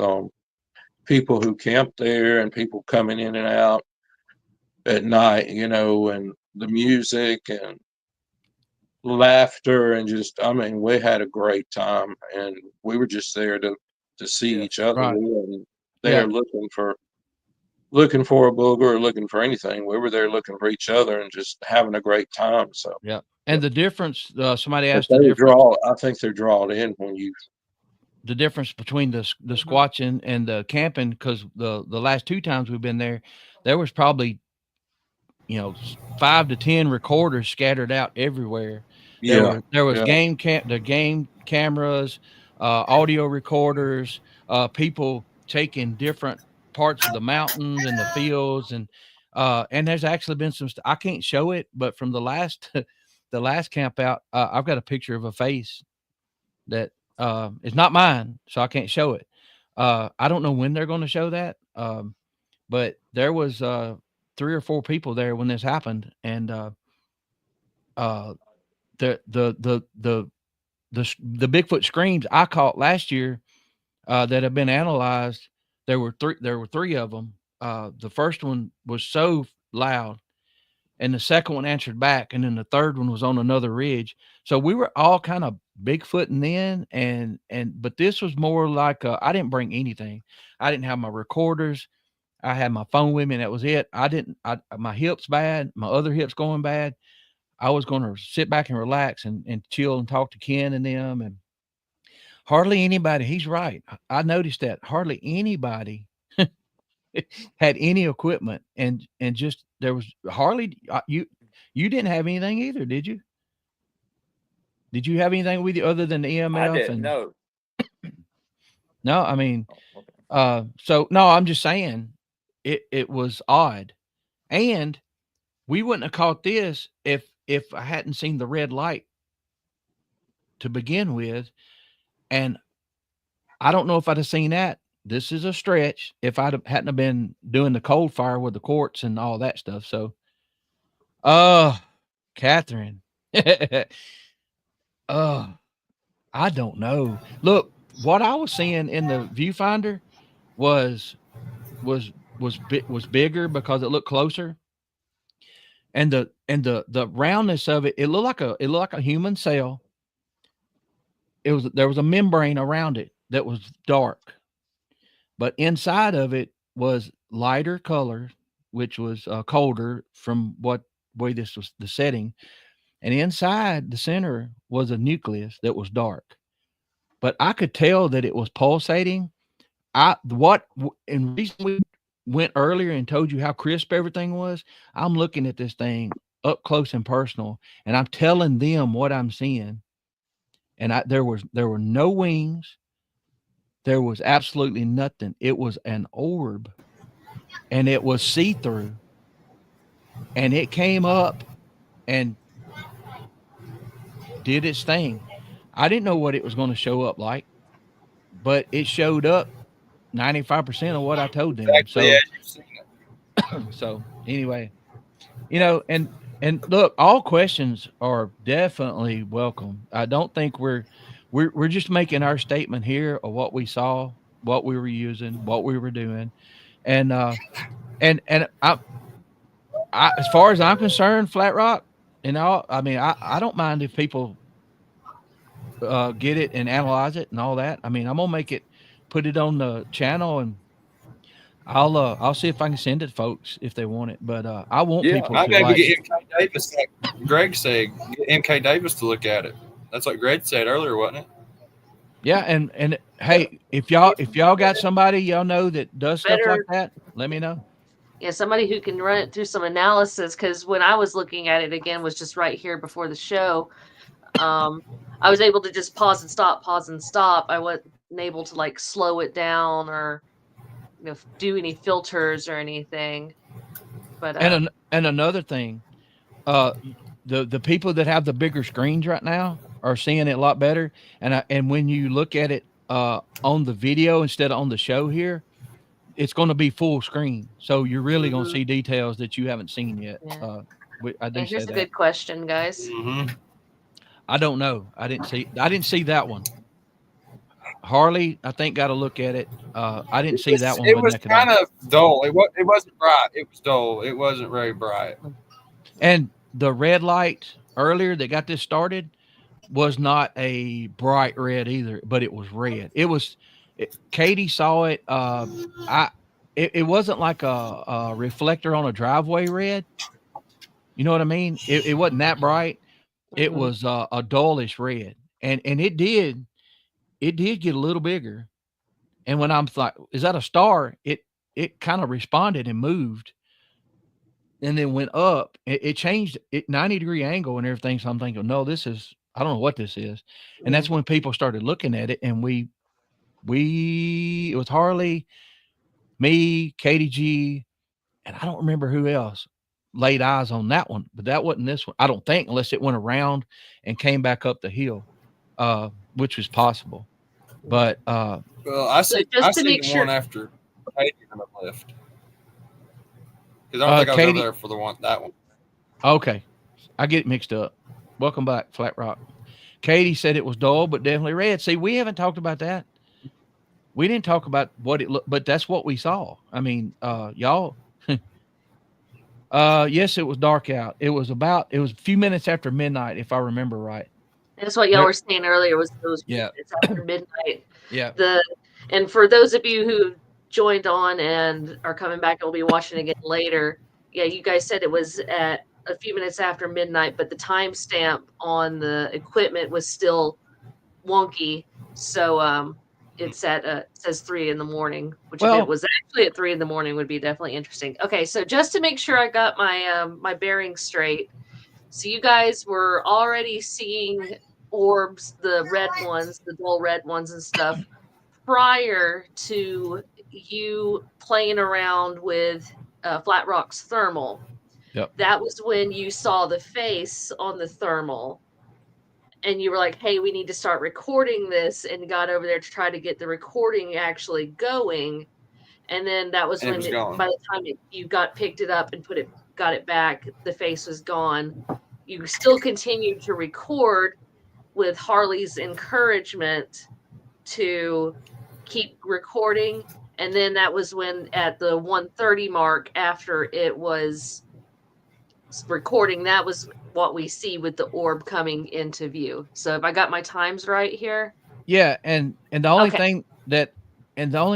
people who camped there and people coming in and out at night, and the music and laughter and I mean, we had a great time and we were just there to see Yeah. each other. right, We weren't yeah, there looking for a booger or looking for anything. We were there looking for each other and just having a great time. So, yeah. And the difference, somebody but asked I think they're drawn in when you, the difference between the squatching and the camping, because the last 2 times we've been there was probably 5 to 10 recorders scattered out everywhere. yeah, There was yeah, the game cameras, audio recorders, people taking different parts of the mountains and the fields, and there's actually been some I can't show it, but from the last the last camp out, I've got a picture of a face that is not mine, so I can't show it. I don't know when they're going to show that. But there was 3 or 4 people there when this happened, and uh, the Bigfoot screams I caught last year that have been analyzed. There were 3 of them. The first one was so loud, and the second one answered back, and then the third one was on another ridge. So we were all kind of Bigfooting then, but this was more like I didn't bring anything. I didn't have my recorders. I had my phone with me, and that was it. My hip's bad. My other hip's going bad. I was going to sit back and relax and chill and talk to Ken and them. And hardly anybody, he's right. I noticed that hardly anybody had any equipment, and just, there was hardly, you didn't have anything either, did you? Did you have anything with you other than the I EMF? didn't And know. no, I mean, Oh, okay. so no, I'm just saying it was odd. And we wouldn't have caught this if I hadn't seen the red light to begin with. And I don't know if I'd have seen that. This is a stretch if hadn't have been doing the cold fire with the quartz and all that stuff. So, Catherine, I don't know. Look, what I was seeing in the viewfinder was bigger because it looked closer. And the roundness of it, it looked like a human cell. There was a membrane around it that was dark, but inside of it was lighter color, which was colder from what way this was the setting. And inside the center was a nucleus that was dark, but I could tell that it was pulsating. And reason we went earlier and told you how crisp everything was, I'm looking at this thing up close and personal, and I'm telling them what I'm seeing. And there were no wings. There was absolutely nothing. It was an orb, and it was see-through. And it came up and did its thing. I didn't know what it was going to show up like, but it showed up 95% of what I told them. Exactly as you've seen it. So anyway, and look, all questions are definitely welcome. I don't think we're just making our statement here of what we saw, what we were using, what we were doing. And I as far as I'm concerned, Flatrock, I mean, I don't mind if people get it and analyze it and all that. I mean, I'm gonna put it on the channel, and I'll see if I can send it to folks if they want it. But I want people Might to maybe like. get MK Davis, like Greg said, get MK Davis to look at it. That's what Greg said earlier, wasn't it? Yeah, and hey, if y'all got somebody y'all know that does stuff like Better that, let me know. Yeah, somebody who can run it through some analysis, because when I was looking at it again was just right here before the show. I was able to just pause and stop. I wasn't able to like slow it down or do any filters or anything. But And another thing, the people that have the bigger screens right now are seeing it a lot better. And when you look at it on the video instead of on the show here, it's going to be full screen. So you're really going to see details that you haven't seen yet. Yeah. I do and say here's a that. good question, guys. Mm-hmm. I don't know. I didn't see that one. Harley, I think, got to look at it. I didn't see that one. It with was naked kind eye. of dull. It wasn't bright. It was dull. It wasn't very bright. And the red light earlier that got this started was not a bright red either, but it was red. Katie saw it. It wasn't like a reflector on a driveway red. You know what I mean? It wasn't that bright. It was a dullish red, and it did get a little bigger. And when I'm like, is that a star? It kind of responded and moved, and then went up. It changed it 90-degree angle and everything. So I'm thinking, no, I don't know what this is. And that's when people started looking at it, and it was Harley, me, Katie G, and I don't remember who else laid eyes on that one, but that wasn't this one. I don't think, unless it went around and came back up the hill, which was possible. But Well, I see the one after Katie left. Because I don't think I was over there for that one. Okay. I get it mixed up. Welcome back, Flatrock. Katie said it was dull, but definitely red. See, we haven't talked about that. We didn't talk about what it looked, but that's what we saw. I mean, y'all. Yes, it was dark out. It was a few minutes after midnight, if I remember right. That's what y'all were saying earlier. It's after midnight. Yeah. And for those of you who joined on and are coming back and will be watching again later, yeah, you guys said it was at a few minutes after midnight, but the timestamp on the equipment was still wonky. So it says 3 a.m, which if it was actually at 3 a.m, would be definitely interesting. Okay, so just to make sure I got my my bearings straight, so you guys were already seeing orbs, the red ones, the dull red ones and stuff, prior to you playing around with Flatrock's thermal. Yep. That was when you saw the face on the thermal, and you were like, hey, we need to start recording this, and got over there to try to get the recording actually going. And then that was when by the time you picked it up and got it back, the face was gone. You still continued to record with Harley's encouragement to keep recording. And then that was when at the 1:30 mark, after it was recording, that was what we see with the orb coming into view. So if I got my times right here. Yeah, and the only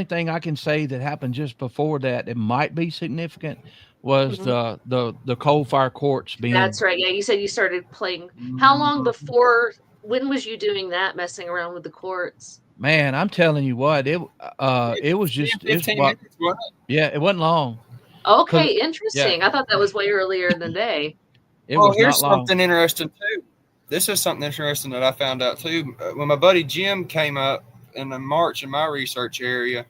thing I can say that happened just before that, it might be significant, was the coal fire quartz being. That's right. Yeah, you said you started playing. How long before? When was you doing that, messing around with the quartz? Man, I'm telling you what, it was just 15 minutes, wasn't it? Yeah, it wasn't long. Okay, interesting. Yeah. I thought that was way earlier in the day. Here's something interesting too. This is something interesting that I found out too. When my buddy Jim came up in March in my research area,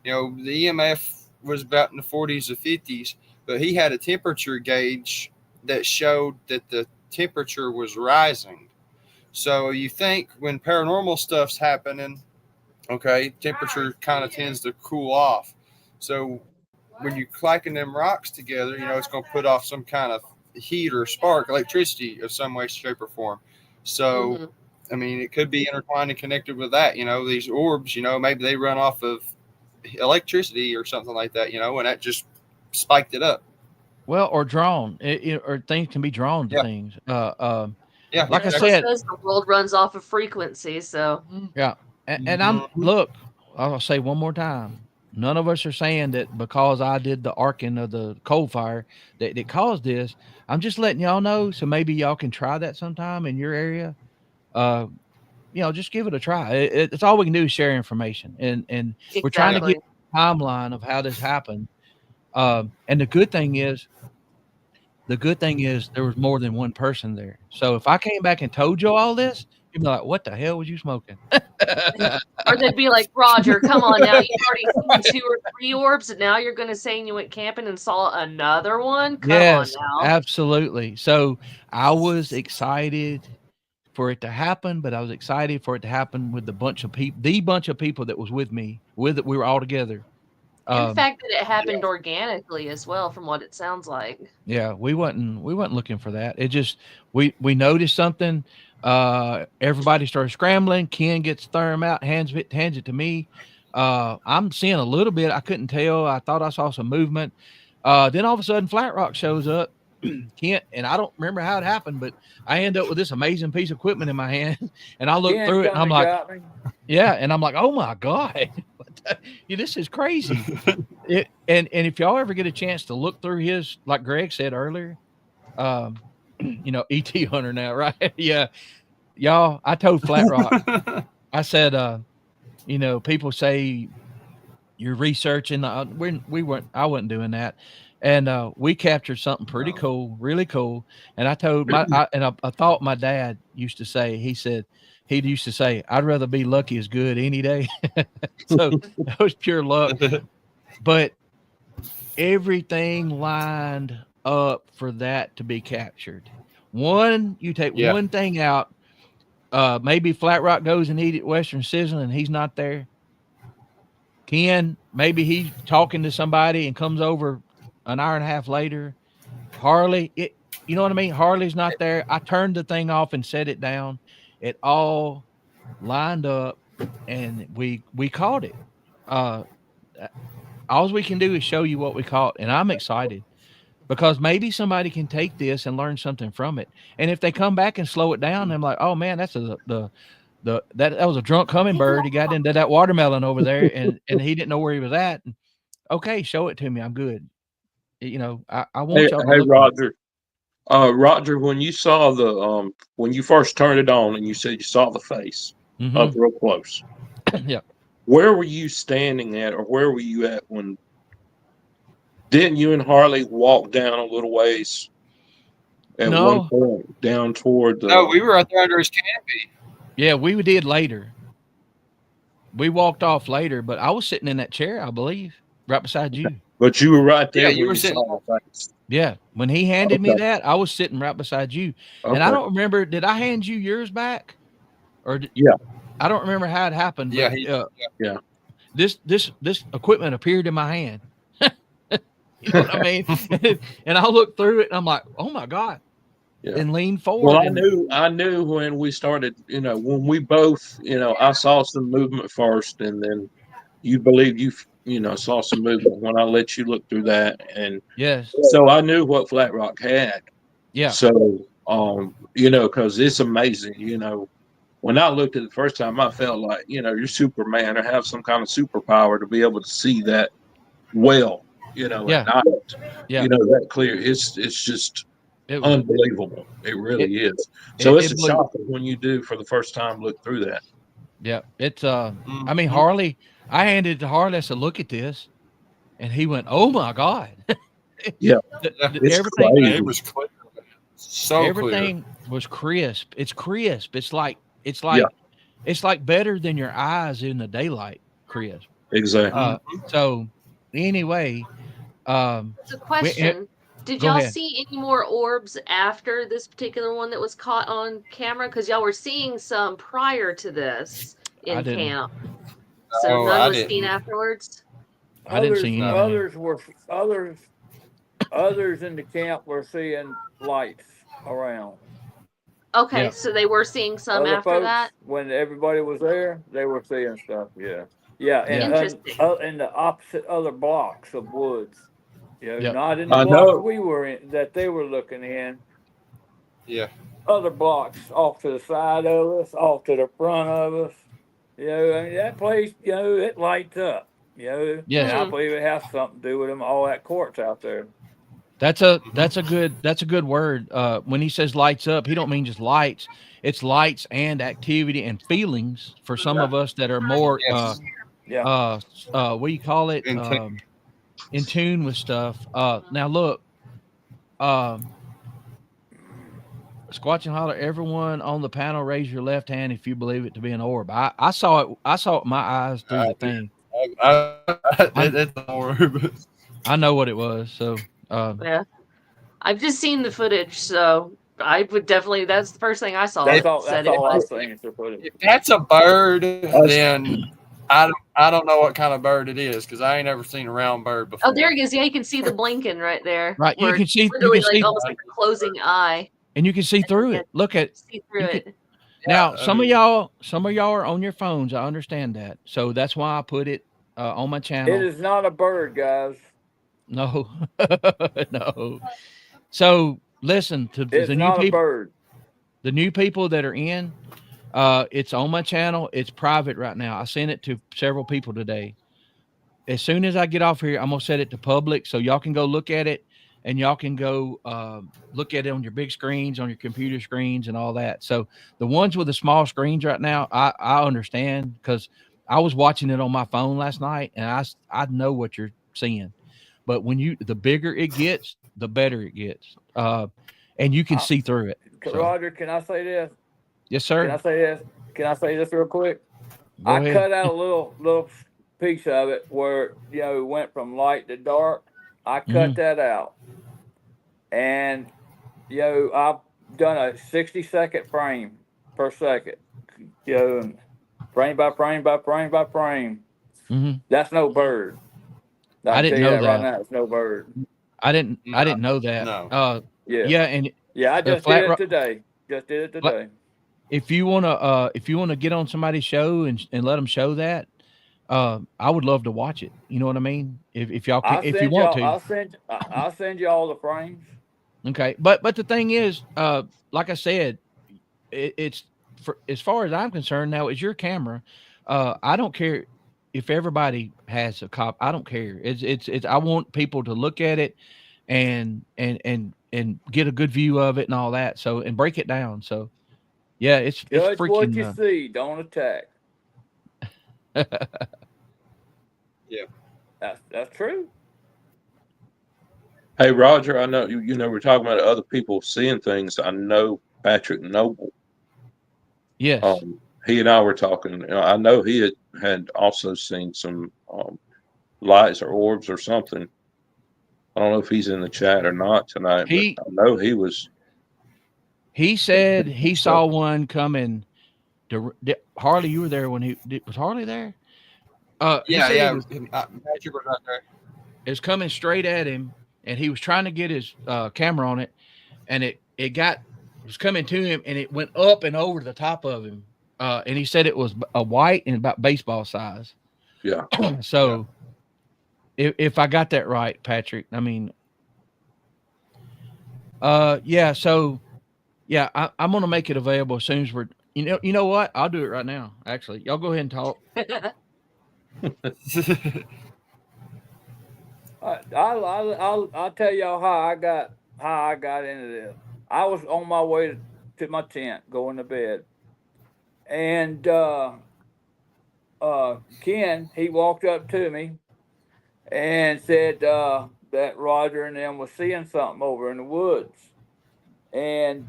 the EMF was about in the 40s or 50s, but he had a temperature gauge that showed that the temperature was rising. So you think when paranormal stuff's happening, temperature kind of tends to cool off. So when you're clacking them rocks together, it's going to put off some kind of heat or spark, electricity of some way, shape, or form. So, I mean, it could be intertwined and connected with that. These orbs, maybe they run off of electricity or something like that, and that just spiked it up. Well, or drawn, or things can be drawn to things. Yeah, like I said, the world runs off of frequency. So yeah, and look, I'll say one more time. None of us are saying that because I did the arcing of the coal fire that it caused this. I'm just letting y'all know, so maybe y'all can try that sometime in your area. Just give it a try. It's all we can do is share information, and we're trying to get a timeline of how this happened. And the good thing is there was more than one person there. So if I came back and told you all this, you'd be like, "What the hell was you smoking?" Or they'd be like, Roger, come on now. You've already seen 2 or 3 orbs, and now you're going to say you went camping and saw another one? Come on Yes, now. absolutely. So I was excited for it to happen, but I was excited for it to happen with the bunch of people that was with me. We were all together. And the fact that it happened organically as well, from what it sounds like. Yeah, we wasn't looking for that. It just we noticed something. Everybody started scrambling. Ken gets therm out, hands it to me. I'm seeing a little bit. I couldn't tell. I thought I saw some movement. Then all of a sudden, Flatrock shows up. Kent, and I don't remember how it happened, but I end up with this amazing piece of equipment in my hand, and I look Ken through it, and come I'm like, got me. yeah, and I'm like, oh my god, yeah, this is crazy. And if y'all ever get a chance to look through his, like Greg said earlier, ET Hunter now, right? Yeah, y'all. I told Flatrock, I said, people say you're researching. We weren't. I wasn't doing that. And we captured something pretty cool, really cool. And I told I thought my dad used to say. He used to say, "I'd rather be lucky as good any day." So that was pure luck. But everything lined up for that to be captured. You take one thing out. Maybe Flatrock goes and eat at Western Sizzling and he's not there. Ken, maybe he's talking to somebody and comes over an hour and a half later. Harley, you know what I mean? Harley's not there. I turned the thing off and set it down. It all lined up and we caught it. All we can do is show you what we caught, and I'm excited because maybe somebody can take this and learn something from it. And if they come back and slow it down, I'm like, oh man, that's that was a drunk hummingbird. He got into that watermelon over there, and he didn't know where he was at. And, okay, show it to me. I'm good. I want y'all to Hey, look Roger. Roger, when you saw when you first turned it on and you said you saw the face up real close. Yeah. Where were you standing at, or where were you at when? Didn't you and Harley walk down a little ways at one point down toward the? No, we were out there under his canopy. Yeah, we did later. We walked off later, but I was sitting in that chair, I believe, right beside you. But you were right there. Yeah, you were sitting. Yeah, when he handed me that, I was sitting right beside you, and I don't remember. Did I hand you yours back, or I don't remember how it happened. Yeah, but, This equipment appeared in my hand. You know what I mean? And I looked through it, and I'm like, oh my god, and leaned forward. Well, I knew when we started. When we both, I saw some movement first, and then you believe you saw some movement when I let you look through that, and yes, so I knew what Flatrock had. Yeah. So, because it's amazing. When I looked at it the first time, I felt like you're Superman or have some kind of superpower to be able to see that well. At night. Yeah. That clear. It's just unbelievable. It really is. So it's a shocker when you do for the first time look through that. Yeah, it's I mean, Harley. I handed it to Harley. I said, "Look at this," and he went, "Oh my god!" Yeah, everything. It was clear. So everything clear. was crisp. It's crisp. It's like better than your eyes in the daylight. Crisp. Exactly. So anyway, It's a question. Did y'all see any more orbs after this particular one that was caught on camera? Because y'all were seeing some prior to this in camp. So none was seen afterwards? I didn't see any. Others in the camp were seeing lights around. Okay, so they were seeing some Other after folks, that? when everybody was there, they were seeing stuff. Yeah. And Interesting. in the opposite other blocks of woods. Not in the I block know. we were in, that they were looking in. Yeah. Other blocks off to the side of us, off to the front of us. I mean, that place, it lights up. Yes. And I believe it has something to do with them, all that quartz out there. That's a good word. When he says lights up, he don't mean just lights. It's lights and activity and feelings for some of us that are more what do you call it? in tune with stuff. Now look, um, Squatchin Holler, everyone on the panel, raise your left hand if you believe it to be an orb. I saw it. I saw it with my eyes through the thing. It's an orb. I know what it was. So, Yeah. I've just seen the footage, so I would definitely. That's the first thing I saw. That's that all. said That's it all I've was. seen. So put it. If that's a bird, then I don't know what kind of bird it is because I ain't ever seen a round bird before. Oh, there he is. Yeah, you can see the blinking right there. right, you where can it's see, literally like almost like a closing eye. and you can see through can it. Look at See through you can, it. now. I mean, Some of y'all are on your phones. I understand that. So that's why I put it on my It channel. is not a bird, guys. No, no. So listen to It's the new not a people. bird. The new people that are in, it's on my channel. It's private right now. I sent it to several people today. As soon as I get off here, I'm gonna set it to public so y'all can go look at it, and y'all can go look at it on your big screens, on your computer screens, and all that. So the ones with the small screens right now, I understand because I was watching it on my phone last night, and I know what you're seeing. But when the bigger it gets, the better it gets, and you can see through it. So, Roger, can I say this? yes, Can I sir. say this? Can I say this real quick? Go I ahead. cut out a little piece of it where it went from light to dark. I cut that out, and I've done a 60-second frame per second. Frame by frame by frame by frame. Mm-hmm. That's no bird. I I can didn't tell you know that right that. now. It's no bird. I didn't know that. No. Yeah. Yeah, and Yeah, I just Flat did it Rock. today. Just did it today. If you wanna get on somebody's show and let them show that, I would love to watch it. You know what I mean? If y'all can, I'll if you send want y'all. to. I'll send you all the frames. Okay, but the thing is, like I said, it's for as far as I'm concerned. Now, it's your camera. I don't care if everybody has a cop. I don't care. It's. I want people to look at it and get a good view of it and all that. So and break it down. So yeah, it's Judge what you freaking. see. Don't attack. Yeah. That's true. Hey, Roger, I know we're talking about other people seeing things. I know Patrick Noble. Yes. He and I were talking. I know he had also seen some lights or orbs or something. I don't know if he's in the chat or not tonight, but I know he was. He said he So, saw one coming. Harley, you were there when was Harley there? He said Yeah. it was Patrick was right there. coming straight at him, and he was trying to get his camera on it, and it was coming to him, and it went up and over the top of him. And he said it was a white and about baseball size. yeah. So, if I got that right, Patrick, I mean, yeah. So, yeah, I'm gonna make it available as soon as we're. You know what? I'll do it right now. Actually, y'all go ahead and talk. I'll tell y'all how I got into this. I was on my way to my tent, going to bed, and Ken, he walked up to me and said that Roger and them was seeing something over in the woods, and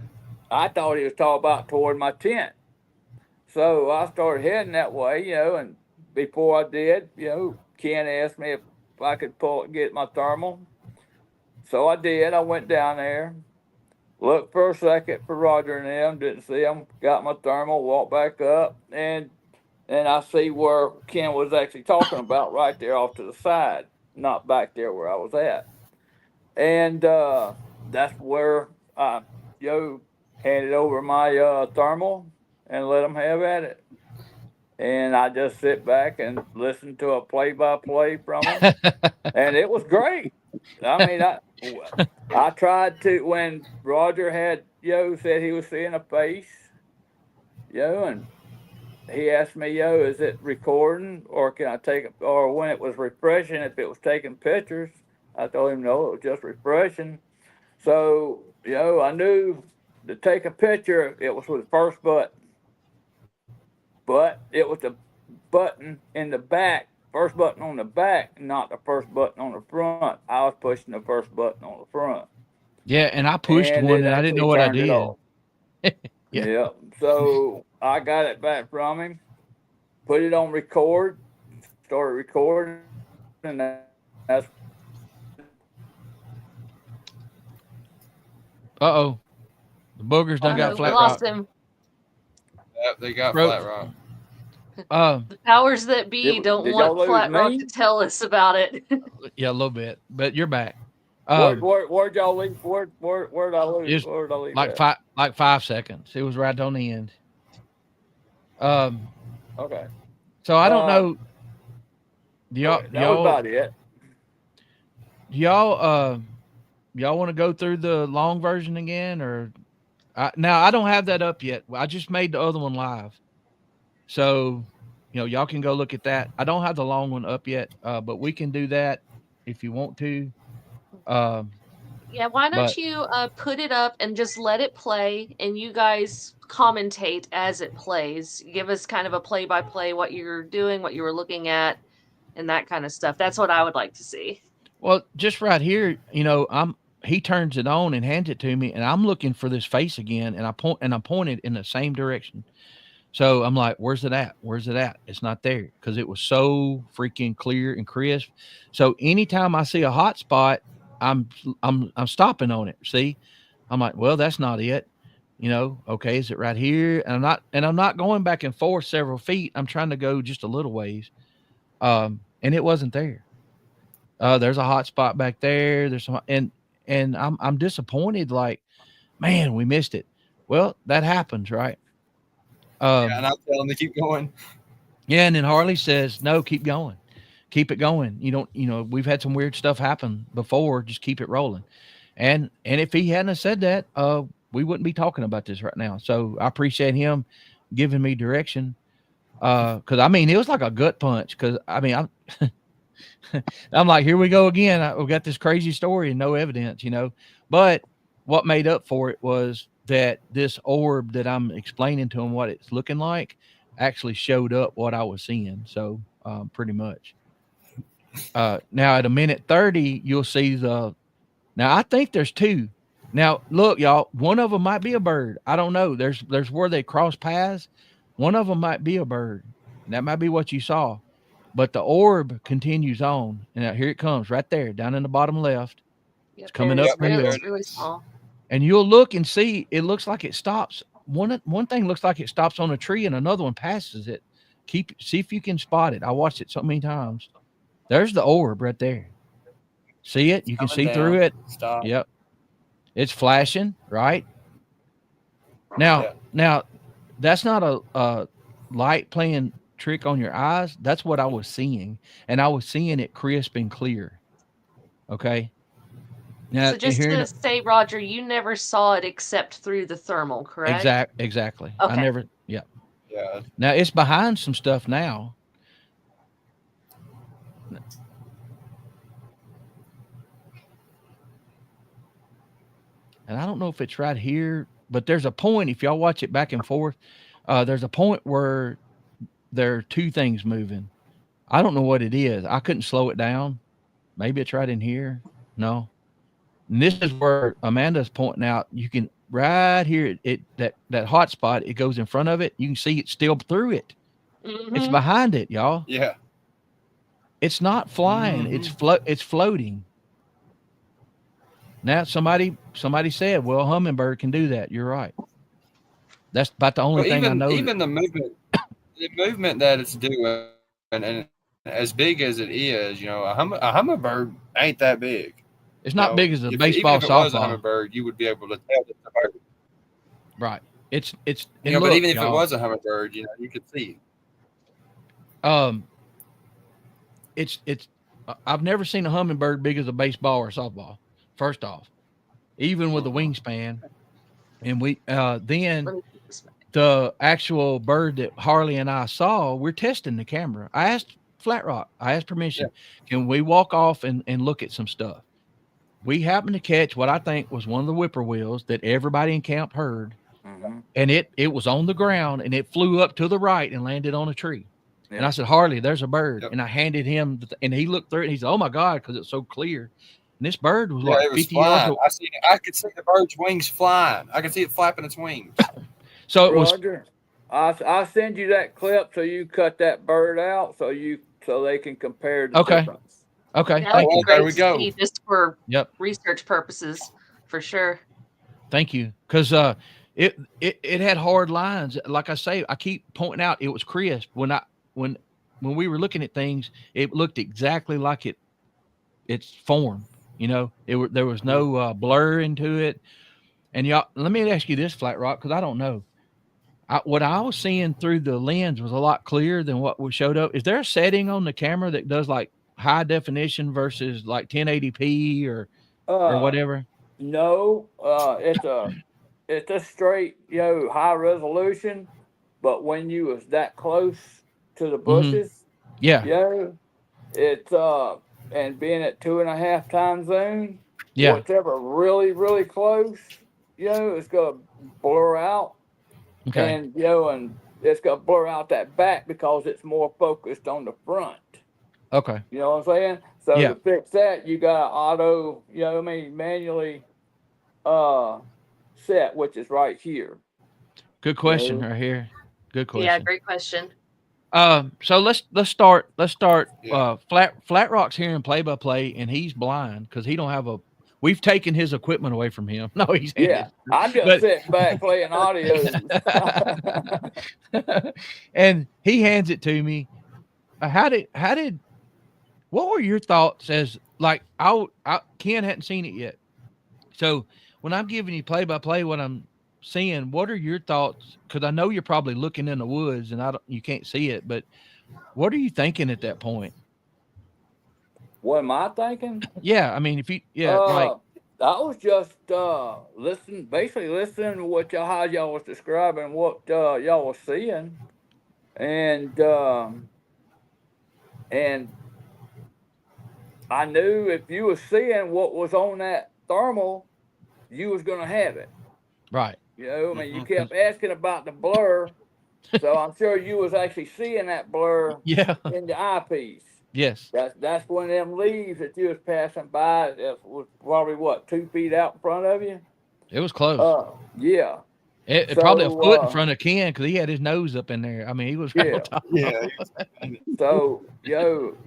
I thought he was talking about toward my tent. So I started heading that way, and before I did, Ken asked me if I could get my thermal. So I did. I went down there, looked for a second for Roger and them, didn't see them, got my thermal, walked back up, and I see where Ken was actually talking about right there off to the side, not back there where I was at. And that's where I handed over my thermal and let them have at it. And I just sit back and listen to a play-by-play from them, and it was great. I mean, I tried to when Roger had said he was seeing a face, and he asked me, is it recording or can I take it? Or when it was refreshing, if it was taking pictures, I told him no, it was just refreshing. So I knew to take a picture, it was with the first button, but it was the button in the back first button on the back, not the first button on the front. I was pushing the first button on the front. Yeah, and I pushed And one it and I didn't actually know what I turned it did. off. Yeah. Yeah. So I got it back from him, put it on record, started recording, and that's Uh-oh. The boogers done got We Flat lost Rock. him. Yep, they got Broke. Flatrock. The powers that be Did don't y'all want lose Flatrock me? to tell us about it. Yeah, a little bit, but you're back. Where'd y'all leave? Where'd I lose? Just Where'd I leave? like at? 5 seconds. It was right on the end. Okay. So I don't know. Do y'all, Okay, that was about it. y'all want to go through the long version again, or now I don't have that up yet. I just made the other one live, so y'all can go look at that. I don't have the long one up yet, but we can do that if you want to. Yeah, why don't But- you put it up and just let it play, and you guys commentate as it plays. Give us kind of a play-by-play, what you're doing, what you were looking at, and that kind of stuff. That's what I would like to see. Well, just right here, he turns it on and hands it to me, and I'm looking for this face again, and I'm pointed in the same direction. So I'm like, where's it at? Where's it at? It's not there, because it was so freaking clear and crisp. So anytime I see a hot spot, I'm stopping on it. See, I'm like, well, that's not it. Okay, is it right here? And I'm not going back and forth several feet. I'm trying to go just a little ways. And it wasn't there. There's a hot spot back there. There's some, and I'm disappointed. Like, man, we missed it. Well, that happens, right? Yeah, and I tell them to keep going. Yeah, and then Harley says, "No, keep going, keep it going. We've had some weird stuff happen before. Just keep it rolling." And if he hadn't have said that, we wouldn't be talking about this right now. So I appreciate him giving me direction. Because it was like a gut punch. Because I'm I'm like, here we go again. We got this crazy story and no evidence, But what made up for it was that this orb that I'm explaining to him what it's looking like actually showed up what I was seeing. So pretty much. Now at a minute 30, you'll see now I think there's two. Now look, y'all, one of them might be a bird. I don't know. There's where they cross paths. One of them might be a bird. And that might be what you saw. But the orb continues on. And now here it comes right there, down in the bottom left. Yep, coming there it up is. here. It's really small. And you'll look and see, it looks like it stops. One thing looks like it stops on a tree and another one passes it. See if you can spot it. I watched it so many times. There's the orb right there. See it? You can see through it. Stop. Yep. It's flashing, right? Now, that's not a light playing trick on your eyes. That's what I was seeing. And I was seeing it crisp and clear. Okay. Now, So just to say, Roger, you never saw it except through the thermal, correct? Exactly. Okay. I never. Yeah. Yeah. Now it's behind some stuff now. And I don't know if it's right here, but there's a point. If y'all watch it back and forth, there's a point where there are two things moving. I don't know what it is. I couldn't slow it down. Maybe it's right in here. No. And this is where Amanda's pointing out. You can right here. That hot spot. It goes in front of it. You can see it still through it. Mm-hmm. It's behind it, y'all. Yeah. It's not flying. It's floating. Now somebody said, "Well, a hummingbird can do that." You're right. That's about the only thing I know. Even the movement that it's doing, and as big as it is, a hummingbird ain't that big. It's not big as a baseball, even if it was a softball. hummingbird, you would be able to tell it's a bird. Right. It's. But look, even if y'all, it was a hummingbird, you could see. It's. I've never seen a hummingbird big as a baseball or softball. First off, even with the wingspan, and then the actual bird that Harley and I saw, we're testing the camera. I asked Flatrock. I asked permission. Yeah. Can we walk off and look at some stuff? We happened to catch what I think was one of the whippoorwills that everybody in camp heard. Mm-hmm. And it was on the ground and it flew up to the right and landed on a tree. And I said, Harley, there's a bird. Yep. And I handed him, and he looked through it. And he said, oh my God, because it's so clear. And this bird was Yeah, like it was 50 yards flying. away. I could see the bird's wings flying. I could see it flapping its wings. So it was, Roger, I'll send you that clip so you cut that bird out so they can compare the Okay. difference. okay. That Thank would you. be great There we to go. see just for Yep. research purposes, for sure. Thank you. Because it had hard lines. Like I say, I keep pointing out it was crisp. When we were looking at things, it looked exactly like its form. You know, there was no blur into it. And y'all, let me ask you this, Flatrock, because I don't know. What I was seeing through the lens was a lot clearer than what we showed up. Is there a setting on the camera that does like high definition versus like 1080p or whatever? No, it's a straight, high resolution, but when you was that close to the bushes, Yeah. it's and being at 2.5 time zone, Yeah. whatever really, really close, it's gonna blur out. Okay. And and it's gonna blur out that back because it's more focused on the front. Okay. You know what I'm saying? So Yeah. to fix that, you got auto, manually set, which is right here. Good question right here. Good question. Yeah, great question. So let's start. Yeah. Flatrock's hearing play by play, and he's blind because he don't have a. We've taken his equipment away from him. No, he's Yeah, I'm just But- sitting back playing audio. and he hands it to me. What were your thoughts as like Ken hadn't seen it yet. So when I'm giving you play by play, what I'm seeing, what are your thoughts? Because I know you're probably looking in the woods and you can't see it, but what are you thinking at that point? What am I thinking? Yeah, I mean, if you I was just basically listening to what how y'all was describing what y'all was seeing, and I knew if you was seeing what was on that thermal, you was gonna have it. right. I mean, you kept asking about the blur, so I'm sure you was actually seeing that blur Yeah. in the eyepiece. Yes. That's when them leaves that you was passing by it was probably 2 feet out in front of you. It was close. Yeah. It probably a foot in front of Ken because he had his nose up in there. I mean, he was right on top. Yeah. So,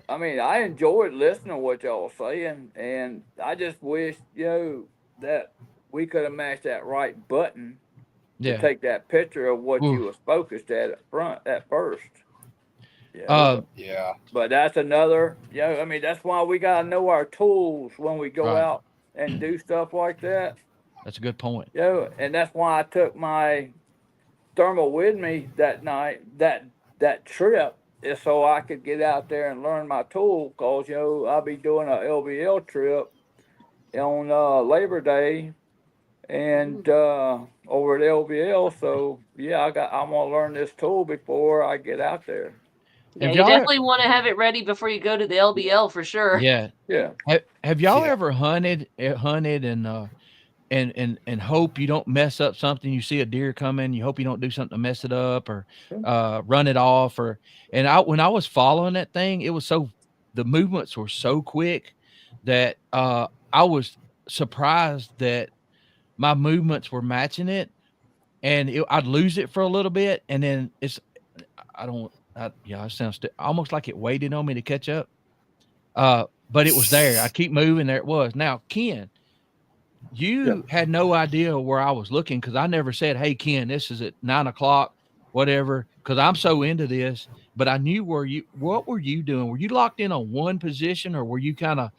I mean, I enjoyed listening to what y'all was saying, and I just wish, that we could have matched that right button to Yeah. take that picture of what you was focused at front at first. Yeah. But that's another, I mean, that's why we gotta know our tools when we go Right. out and do stuff like that. That's a good point. And that's why I took my thermal with me that night, that trip, is so I could get out there and learn my tool. Cause I'll be doing a LBL trip on Labor Day, and over at LBL. So yeah, I'm gonna learn this tool before I get out there. Yeah, Have you y'all definitely want to have it ready before you go to the LBL for sure. Yeah. Yeah. Have y'all Yeah. ever hunted and hope you don't mess up something? You see a deer coming, you hope you don't do something to mess it up or run it off when I was following that thing, the movements were so quick that I was surprised that my movements were matching it, and I'd lose it for a little bit, and then it sounds almost like it waited on me to catch up. But it was there. I keep moving. There it was. Now, Ken, you had no idea where I was looking because I never said, "Hey, Ken, this is at 9:00, whatever." Because I'm so into this. But I knew what were you doing? Were you locked in on one position, or were you kind of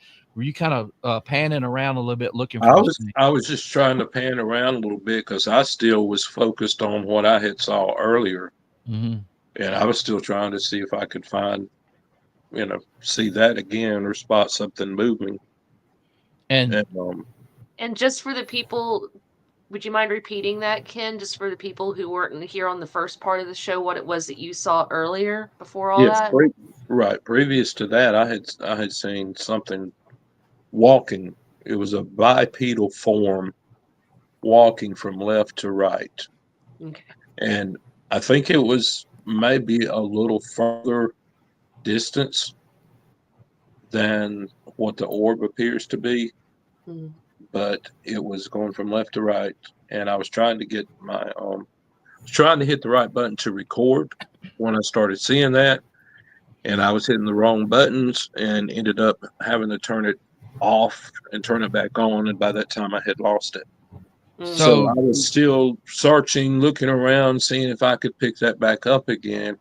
panning around a little bit looking for? I was just trying to pan around a little bit because I still was focused on what I had saw earlier, and I was still trying to see if I could find, see that again or spot something moving. And just for the people, would you mind repeating that, Ken, just for the people who weren't here on the first part of the show, what it was that you saw earlier before all that? Right. Previous to that, I had seen something walking. It was a bipedal form walking from left to right. Okay. And I think it was maybe a little further distance than what the orb appears to be, Mm. but it was going from left to right, and I was trying to get my trying to hit the right button to record when I started seeing that, and I was hitting the wrong buttons and ended up having to turn it off and turn it back on, and by that time I had lost it. So I was still searching, looking around, seeing if I could pick that back up again.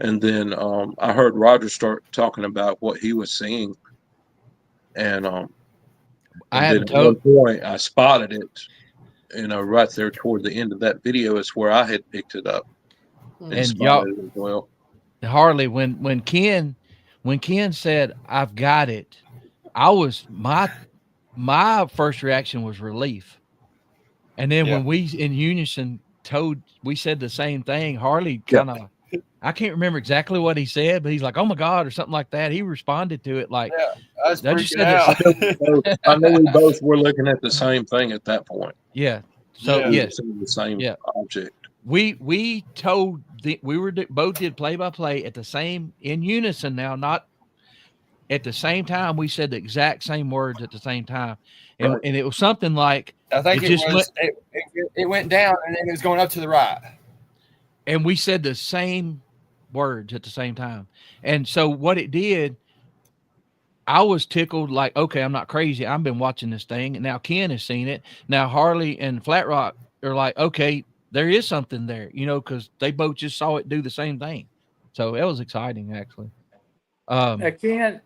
And then I heard Roger start talking about what he was seeing. And I then haven't at told. one point I spotted it, right there toward the end of that video is where I had picked it up and And y'all, spotted it as well. Harley, when Ken said I've got it, I was my first reaction was relief. And then when we in unison we said the same thing, Harley kind of, I can't remember exactly what he said, but he's like, "Oh my God," or something like that. He responded to it like, I was that freaking out. I know we both were looking at the same thing at that point. Yeah. So Yeah. We were yes, seeing the same object. we told both did play by play at the same in unison now, not at the same time. We said the exact same words at the same time, and it was something like I think it went down and then it was going up to the right. And we said the same words at the same time. And so what it did, I was tickled like, okay, I'm not crazy. I've been watching this thing, and now Ken has seen it. Now Harley and Flatrock are like, okay, there is something there, because they both just saw it do the same thing. So it was exciting, actually. Now,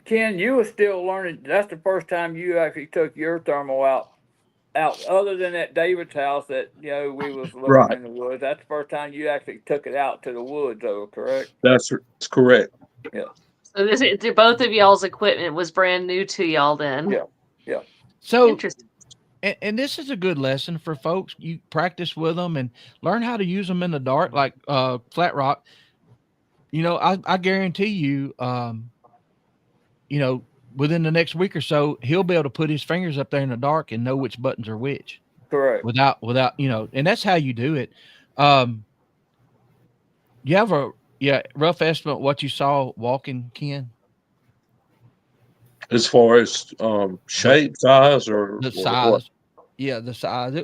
Ken, you were still learning. That's the first time you actually took your thermal out other than at David's house that we was looking in the woods. That's the first time you actually took it out to the woods, though, correct? That's correct. Yeah. So both of y'all's equipment was brand new to y'all then. Yeah. So interesting. And this is a good lesson for folks. You practice with them and learn how to use them in the dark, like Flatrock. I guarantee you, within the next week or so, he'll be able to put his fingers up there in the dark and know which buttons are which. Correct. Without, and that's how you do it. You have a rough estimate of what you saw walking, Ken? As far as shape, size, or the size. What? Yeah, the size.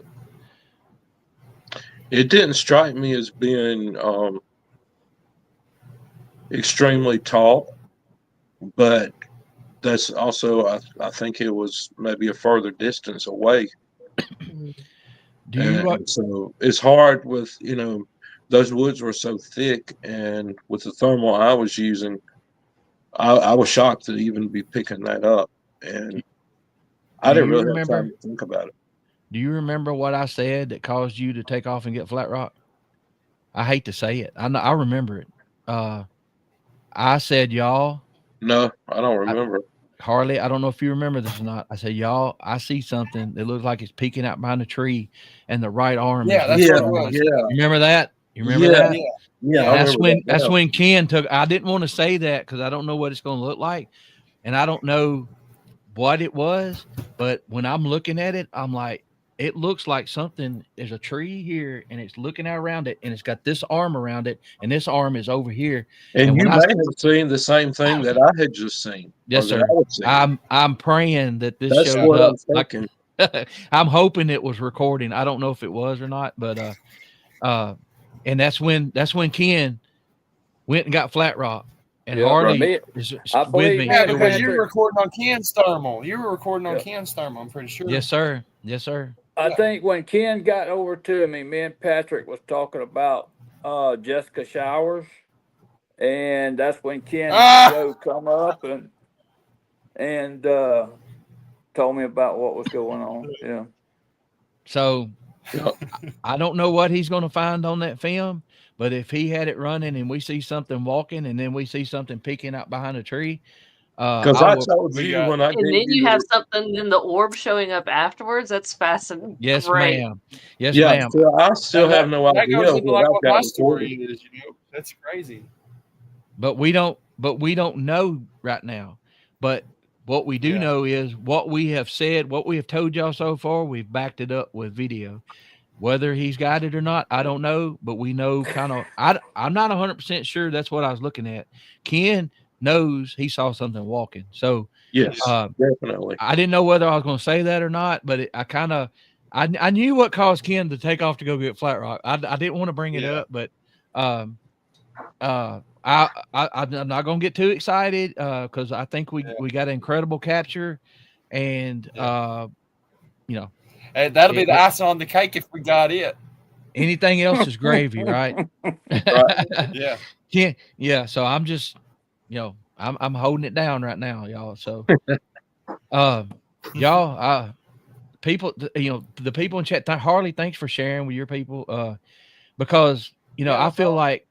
It didn't strike me as being extremely tall, but that's also I think it was maybe a further distance away. So it's hard with those woods were so thick, and with the thermal I was using, I was shocked to even be picking that up, and I didn't really have time to think about it. Do you remember what I said that caused you to take off and get Flatrock? I hate to say it. I remember it. I said, y'all. No, I don't remember. Harley, I don't know if you remember this or not. I said, y'all, I see something that looks like it's peeking out behind a tree, and the right arm. Yeah, that's what it was. Yeah. You remember that? You remember that? Yeah. That's when Ken took. I didn't want to say that because I don't know what it's going to look like, and I don't know what it was. But when I'm looking at it, I'm like, it looks like something. There's a tree here, and it's looking out around it, and it's got this arm around it, and this arm is over here. And you may have seen the same thing that I had just seen. Yes, sir. I'm praying that this That's shows what up. I'm thinking. I'm hoping it was recording. I don't know if it was or not, but and that's when Ken went and got Flatrock. And Harley is with me. Yeah, because you were recording on Ken's thermal. I'm pretty sure. Yes, sir. Yes, sir. I think when Ken got over to me and Patrick was talking about Jessica Showers, and that's when Ken come up and told me about what was going on. Yeah. So I don't know what he's going to find on that film, but if he had it running and we see something walking and then we see something peeking out behind a tree, because I told you when I and then you have something in the orb showing up afterwards. That's fascinating. Yes, Great. ma'am. Yes, ma'am. So I still have no idea. That goes into like what my story is. That's crazy. But we don't know right now. But what we do know is what we have said, what we have told y'all so far, we've backed it up with video. Whether he's got it or not, I don't know, but we know kind of. I'm not 100% sure that's what I was looking at. Ken knows he saw something walking, so Yes, definitely. I didn't know whether I was going to say that or not, but I knew what caused Ken to take off to go get Flatrock. I didn't want to bring it up, but I'm not going to get too excited because I think we got an incredible capture, and you know, And that'll be the icing on the cake if we got it. anything else is gravy, right? Yeah. Yeah. So I'm just, I'm holding it down right now, y'all. So, y'all, people, the people in chat, Harley, thanks for sharing with your people. Because, I feel like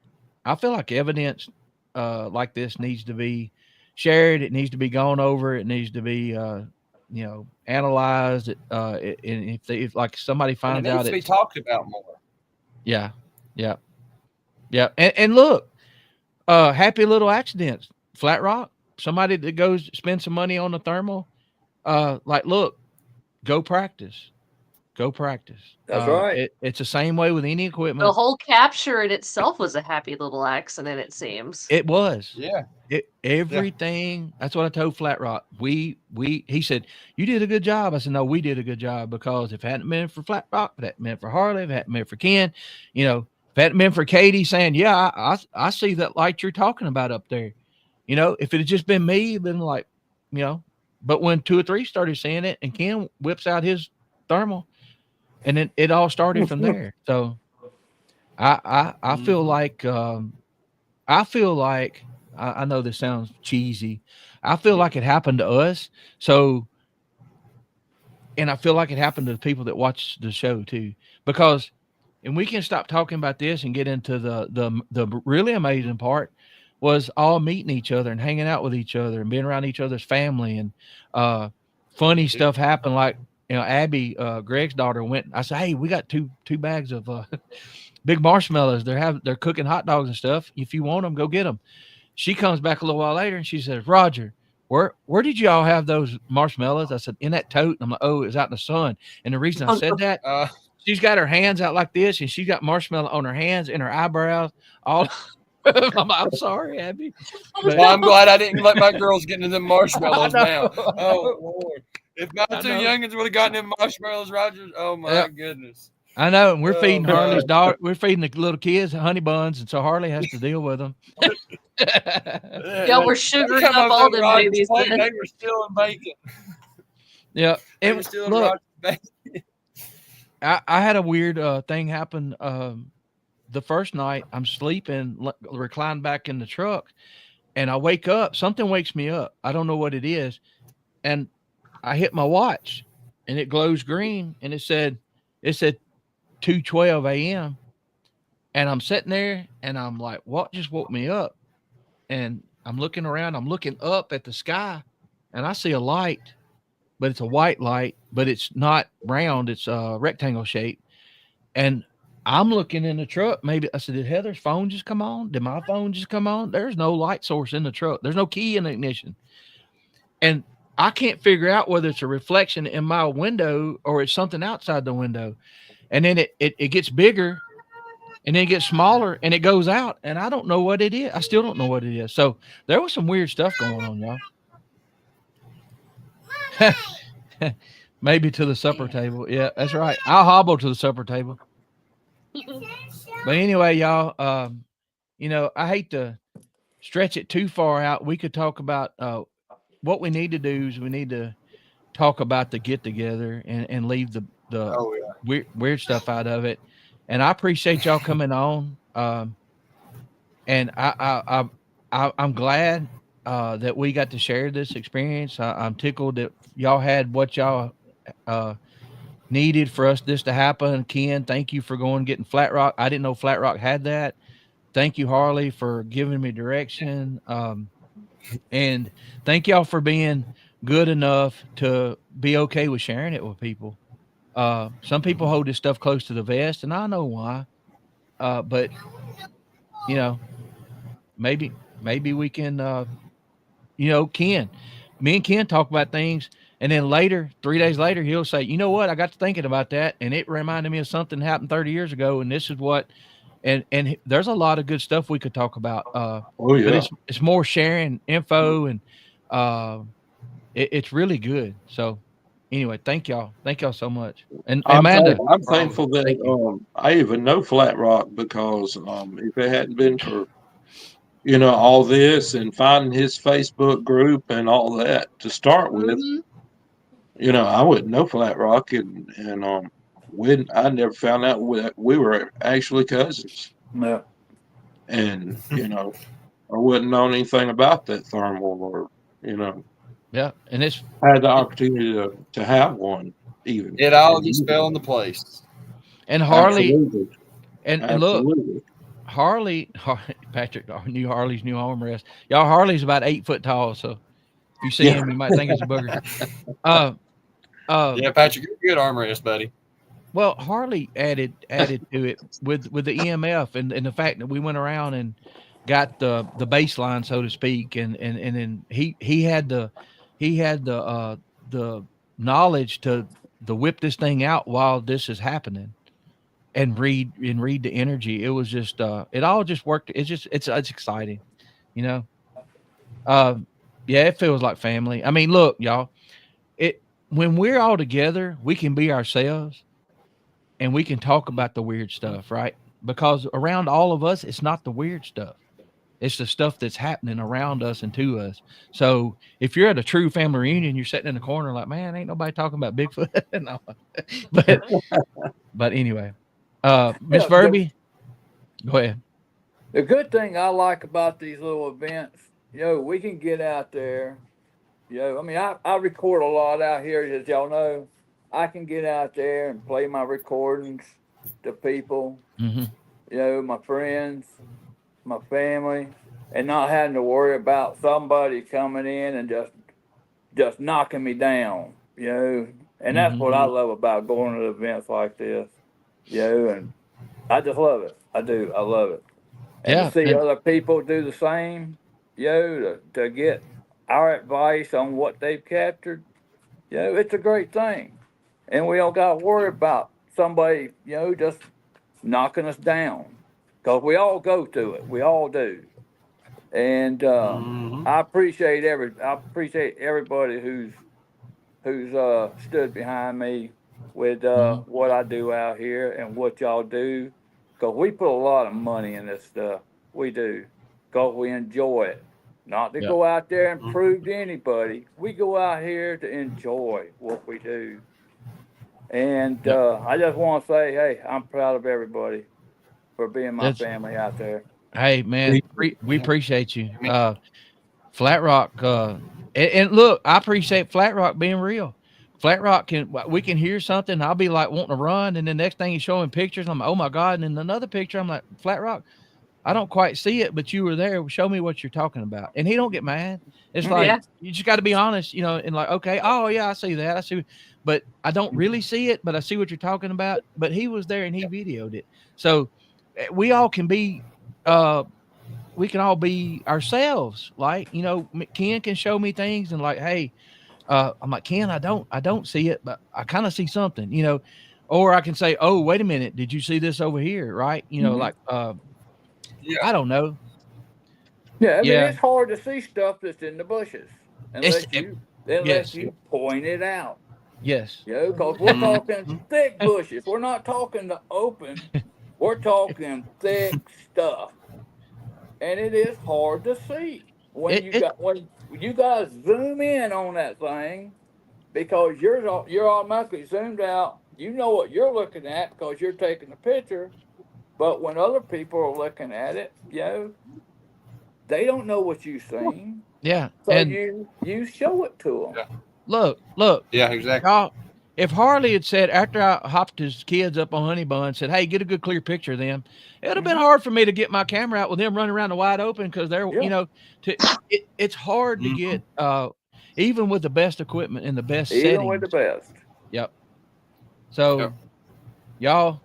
evidence, like this needs to be shared. It needs to be gone over. It needs to be, analyzed. And if like somebody finds out, it needs to be talked about more. Yeah. And look, happy little accidents. Flatrock, somebody that goes spend some money on the thermal. Look, go practice. That's right. It's the same way with any equipment. The whole capture in itself was a happy little accident, it seems. It was. Yeah. Everything. That's what I told Flatrock. He said, you did a good job. I said, no, we did a good job, because if it hadn't been for Flatrock, if it hadn't been for Harley, if it hadn't been for Ken, if it hadn't been for Katie saying, yeah, I see that light you're talking about up there. If it had just been me, it'd been like, but when 2 or 3 started seeing it and Ken whips out his thermal, and then it all started from there. So I feel like, I know this sounds cheesy. I feel like it happened to us. So, and I feel like it happened to the people that watch the show too, because, and we can stop talking about this and get into the really amazing part, was all meeting each other and hanging out with each other and being around each other's family, and funny stuff happened. Like, Abby, Greg's daughter, went. I said, hey, we got two bags of big marshmallows. They're cooking hot dogs and stuff. If you want them, go get them. She comes back a little while later and she says, Roger, where did y'all have those marshmallows? I said, in that tote. And I'm like, oh, it was out in the sun. And the reason I said that, she's got her hands out like this, and she got marshmallow on her hands and her eyebrows. All I'm sorry, Abby. But, well, I'm glad I didn't let my girls get into them marshmallows now. Oh, Lord. If my 2 youngins would have gotten them marshmallows, Roger, oh, my goodness. I know, and we're feeding Harley's daughter. We're feeding the little kids honey buns, and so Harley has to deal with them. Yeah, we're sugaring up all them babies. They were still in bacon. Yeah, they were still in Roger's bacon. I had a weird thing happen. The first night, I'm sleeping, reclined back in the truck, and I wake up. Something wakes me up. I don't know what it is, and I hit my watch, and it glows green, and it said 2:12 a.m. And I'm sitting there, and I'm like, what just woke me up? And I'm looking around. I'm looking up at the sky, and I see a light, but it's a white light, but it's not round. It's a rectangle shape. And I'm looking in the truck. Maybe I said, did Heather's phone just come on? Did my phone just come on? There's no light source in the truck. There's no key in the ignition. And I can't figure out whether it's a reflection in my window or it's something outside the window. And then it gets bigger, and then it gets smaller, and it goes out. And I don't know what it is. I still don't know what it is. So there was some weird stuff going on, y'all. Maybe to the supper table. Yeah, that's right. I'll hobble to the supper table. But anyway, y'all, I hate to stretch it too far out. We could talk about what we need to do is we need to talk about the get together and leave the weird stuff out of it. And I appreciate y'all coming on. And I'm glad that we got to share this experience. I'm tickled that y'all had what y'all needed for this to happen. Ken, thank you for going and getting Flatrock. I didn't know Flatrock had that. Thank you, Harley, for giving me direction. And thank y'all for being good enough to be okay with sharing it with people. Some people hold this stuff close to the vest, and I know why. But maybe we can, Ken, me and Ken talk about things, And then later, 3 days later, he'll say, you know what? I got to thinking about that. And it reminded me of something that happened 30 years ago. And this is what, and there's a lot of good stuff we could talk about. Oh But yeah. it's more sharing info and, it's really good. So anyway, thank y'all so much. And Amanda, I'm thankful thank that you. I even know Flatrock because if it hadn't been for all this and finding his Facebook group and all that to start with, I wouldn't know Flatrock and when I never found out that we were actually cousins, No. and I wouldn't know anything about that thermal or Yeah, and it's had the opportunity to have one even. It all just fell into place. and Harley Absolutely. and look, Absolutely. Harley Patrick knew Harley's new armrest. Y'all, Harley's about 8 foot tall, so if you see Yeah. him, you might think it's a booger. Yeah, Patrick, you're a good armrest, buddy. Well, Harley added to it with the EMF and the fact that we went around and got the baseline, so to speak, and then he had the the knowledge to whip this thing out while this is happening and read the energy. It was just it all just worked. It's exciting, you know. Yeah, it feels like family. I mean, look, y'all, it when we're all together, we can be ourselves and we can talk about the weird stuff, right? Because around all of us, it's not the weird stuff. It's the stuff that's happening around us and to us. So if you're at a true family reunion, you're sitting in the corner like, man, ain't nobody talking about Bigfoot. No. But anyway, Miss Yeah, Verby, go ahead. the good thing I like about these little events, we can get out there. I mean, I record a lot out here, as y'all know. I can get out there and play my recordings to people, my friends, my family, and not having to worry about somebody coming in and just knocking me down, And that's what I love about going to events like this, and I just love it. I do. I love it. And to Yeah. see And other people do the same, to get our advice on what they've captured, it's a great thing. And we don't got to worry about somebody, just knocking us down. Because we all go through it. We all do. And I appreciate everybody who's stood behind me with what I do out here and what y'all do. Because we put a lot of money in this stuff. We do. Because we enjoy it. Not to Yeah. go out there and prove to anybody. We go out here to enjoy what we do. And I just want to say, hey, I'm proud of everybody for being my That's family out there. hey man, we appreciate you. Flatrock, and look, I appreciate Flatrock being real. Flatrock we can hear something. I'll be like wanting to run, and the next thing he's showing pictures. I'm like, oh my god! And then another picture, I'm like, Flatrock, I don't quite see it, but you were there. Show me what you're talking about. And he don't get mad. It's like Yeah. you just got to be honest, and like, okay, oh yeah, I see that, I see, but I don't really see it, but I see what you're talking about. But he was there and he videoed it, so we all can be. We can all be ourselves. Like, Ken can show me things and like, hey, I'm like, Ken, I don't see it, but I kind of see something, or I can say, oh, wait a minute. Did you see this over here? Right. Like, Yeah. I don't know. Yeah, I mean, Yeah. it's hard to see stuff that's in the bushes unless yes. you point it out. Yes. Because we're talking thick bushes. We're not talking the open. We're talking thick stuff, and it is hard to see when you guys zoom in on that thing because you're automatically zoomed out. You know what you're looking at because you're taking the picture, but when other people are looking at it, they don't know what you've seen. Yeah. So And you show it to them. look. Yeah, exactly. Y'all, if Harley had said after I hopped his kids up on Honey Bun, said, "Hey, get a good clear picture of them," it would have been hard for me to get my camera out with them running around the wide open because they're, Yeah. it's hard to get, even with the best equipment and the best Even settings. with the best. Yep. So, Yep. y'all,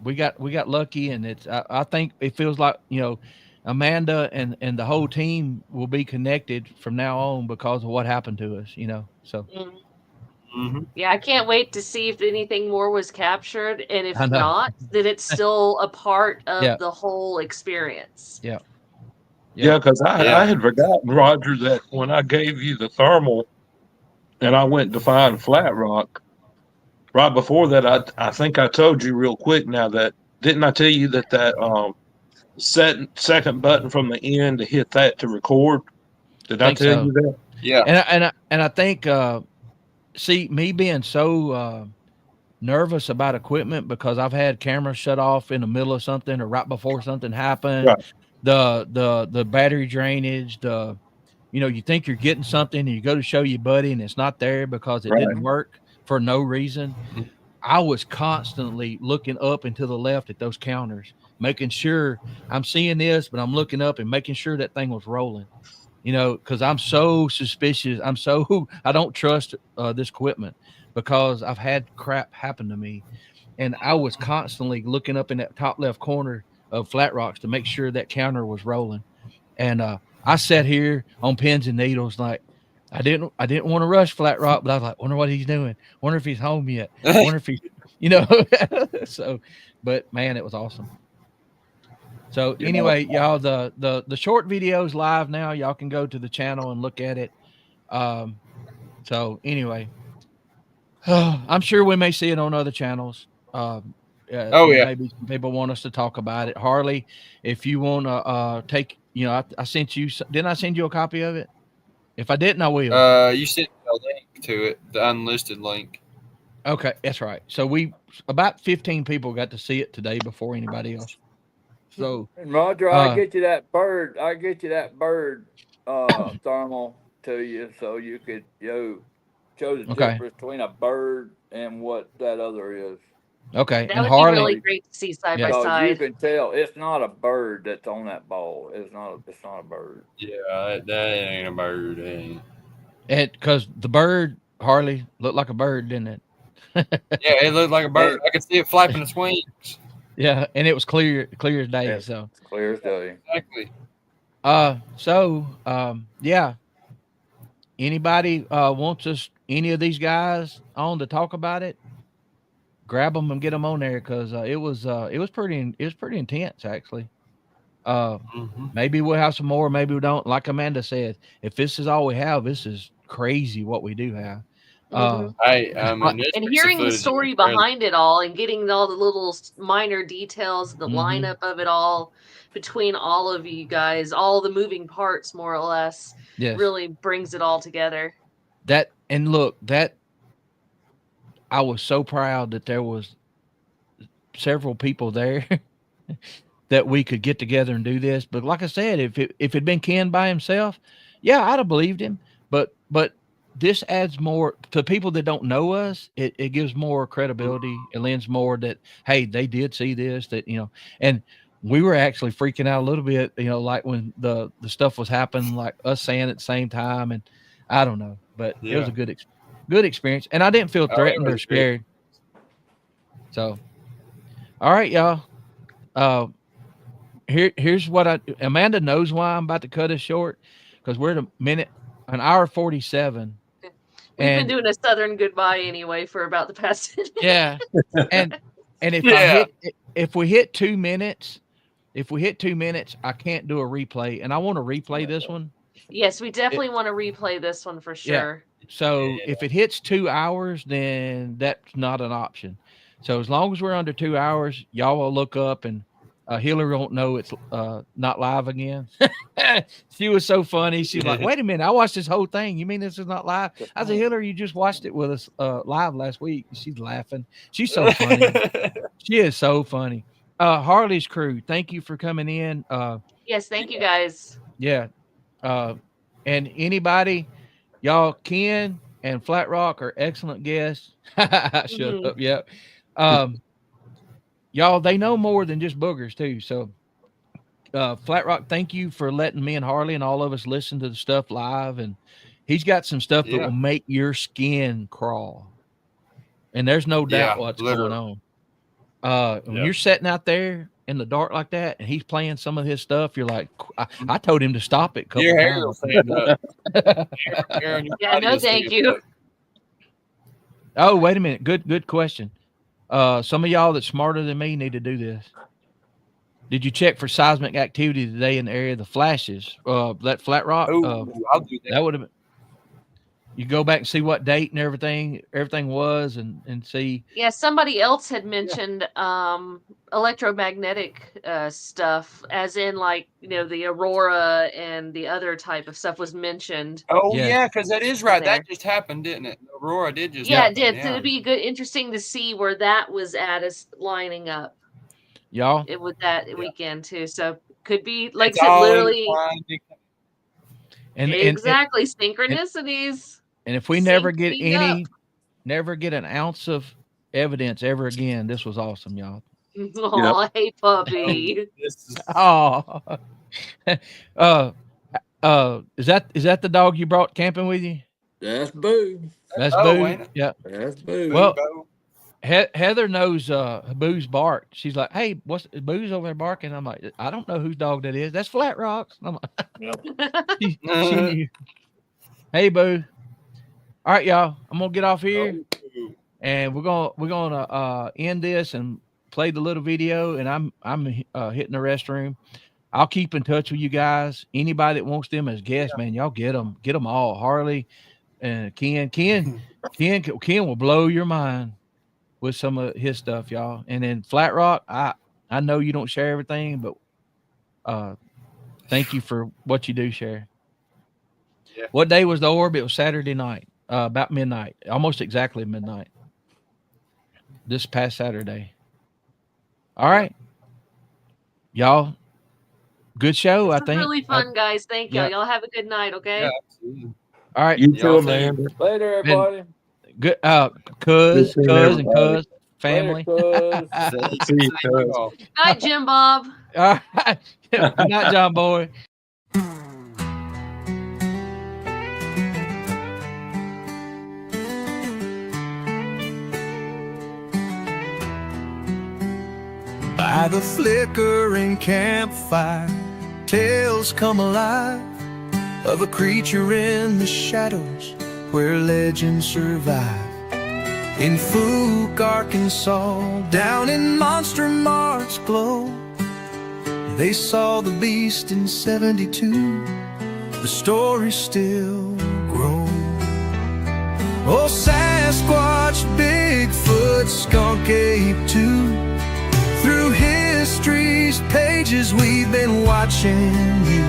we got lucky, and it's I think it feels like Amanda and the whole team will be connected from now on because of what happened to us. So. Yeah, I can't wait to see if anything more was captured, and if I know. not, then it's still a part Yeah. of the whole experience. Yeah. Yeah, because Yeah. I had forgotten, Roger, that when I gave you the thermal and I went to find Flatrock, right before that, I think I told you real quick now that, didn't I tell you that second button from the end to hit that to record? Did I Think tell so. you that? Yeah. And I think see, me being so nervous about equipment because I've had cameras shut off in the middle of something or right before something happened. Right. The battery drainage, you think you're getting something and you go to show your buddy and it's not there because it Right. didn't work for no reason. I was constantly looking up and to the left at those counters, making sure I'm seeing this, but I'm looking up and making sure that thing was rolling, because I'm so suspicious. I don't trust this equipment because I've had crap happen to me. And I was constantly looking up in that top left corner of Flatrocks to make sure that counter was rolling. And I sat here on pins and needles, like I didn't want to rush Flatrock, but I was like, wonder what he's doing. Wonder if he's home yet. Wonder if he, So, but man, it was awesome. So anyway, y'all, the short video is live now. Y'all can go to the channel and look at it. So anyway, I'm sure we may see it on other channels. Maybe some people want us to talk about it. Harley, if you want to take, I sent you. Didn't I send you a copy of it? If I didn't, I will. You sent a link to it, the unlisted link. Okay, that's right. So about 15 people got to see it today before anybody else. So, and Roger, I'll get you that bird. I'll get you that bird thermal to you so you could show the difference between a bird and what that other is. Okay, That and would Harley, be really great to see side by side. You can tell it's not a bird that's on that ball. It's not a bird. Yeah, that ain't a bird. And because the bird, Harley, looked like a bird, didn't it? Yeah, it looked like a bird. I could see it flapping its wings. Yeah, and it was clear as day. Yeah, so it's clear as day. Exactly. Yeah. Anybody wants any of these guys on to talk about it? Grab them and get them on there because it was pretty intense actually. Maybe we'll have some more, maybe we don't. Like Amanda said, if this is all we have, this is crazy what we do have. And hearing the story behind it all and getting all the little minor details, the lineup of it all between all of you guys, all the moving parts, more or less, really brings it all together. I was so proud that there was several people there that we could get together and do this. But like I said, if it'd been Ken by himself, yeah, I'd have believed him. But this adds more to people that don't know us. It gives more credibility. It lends more that, hey, they did see this, and we were actually freaking out a little bit, like when the stuff was happening, like us saying at the same time. And I don't know, but it was a good experience. And I didn't feel threatened or scared. So, all right, y'all. Here's what Amanda knows why I'm about to cut us short because we're at an hour 47. We've been doing a Southern goodbye anyway for about the past 10 minutes. Yeah. And if we hit 2 minutes, I can't do a replay. And I want to replay this one. Yes, we definitely want to replay this one for sure. Yeah. So if it hits 2 hours, then that's not an option. So as long as we're under 2 hours, y'all will look up and Hillary won't know it's not live again. She was so funny. She's like, wait a minute, I watched this whole thing. You mean this is not live? I said, Hillary, you just watched it with us live last week. She's laughing. She's so funny. She is so funny. Harley's crew, thank you for coming in. Yes, thank you guys. Yeah. And anybody, y'all, Ken and Flatrock are excellent guests. Shut up. Yep. Y'all, they know more than just boogers too. So Flatrock, thank you for letting me and Harley and all of us listen to the stuff live. And he's got some stuff that will make your skin crawl. And there's no doubt what's going on. When you're sitting out there in the dark like that and he's playing some of his stuff, you're like, I told him to stop it. Your hair will stand up. Yeah, no, thank you. Oh, wait a minute. Good question. Some of y'all that's smarter than me need to do this. Did you check for seismic activity today in the area of the flashes? That Flatrock. Oh, I'll do that. That would have been. You go back and see what date and everything was, and see. Yeah, somebody else had mentioned electromagnetic stuff, as in like the aurora and the other type of stuff was mentioned. Oh Yes. yeah, because that is right. There. That just happened, didn't it? Aurora did just. Yeah, happen. it did. So Yeah. it'd be interesting to see where that was at as lining up Y'all, with that weekend too. So could be like It's I said, all literally intertwined. and exactly synchronicities. and if we never Sync get things never get an ounce of evidence ever again, this was awesome, y'all. Oh, hey puppy. This is, Oh, is that the dog you brought camping with you? That's Boo. That's Bo, Boo. ain't it? Yeah. That's Boo. Well, Bo. Heather knows Boo's bark. She's like, "Hey, what's Boo's over there barking?" I'm like, "I don't know whose dog that is. That's Flatrock's." I'm like, she knew. Hey, Boo. All right, y'all. I'm gonna get off here, and we're gonna end this and play the little video. And I'm hitting the restroom. I'll keep in touch with you guys. Anybody that wants them as guests, man, y'all get them all. Harley and Ken will blow your mind with some of his stuff, y'all. And then Flatrock, I know you don't share everything, but thank you for what you do share. Yeah. What day was the orb? It was Saturday night, about midnight, almost exactly midnight. This past Saturday. All right, y'all. Good show, I think. Really fun, guys. Thank y'all. yeah. Y'all have a good night, okay? Yeah, absolutely. All right, You Y'all too, too. Amanda. Later, everybody. good. Cuz Good seeing and everybody. cuz family. Later, cuz. See you, See you all. Night, Jim Bob. All right, good night, John Boy. By the flickering campfire, tales come alive of a creature in the shadows where legends survive. In Fuke, Arkansas, down in Monster Mart's glow, they saw the beast in 72. The stories still grow. Oh, Sasquatch, Bigfoot, Skunk Ape too. Through history's pages we've been watching you.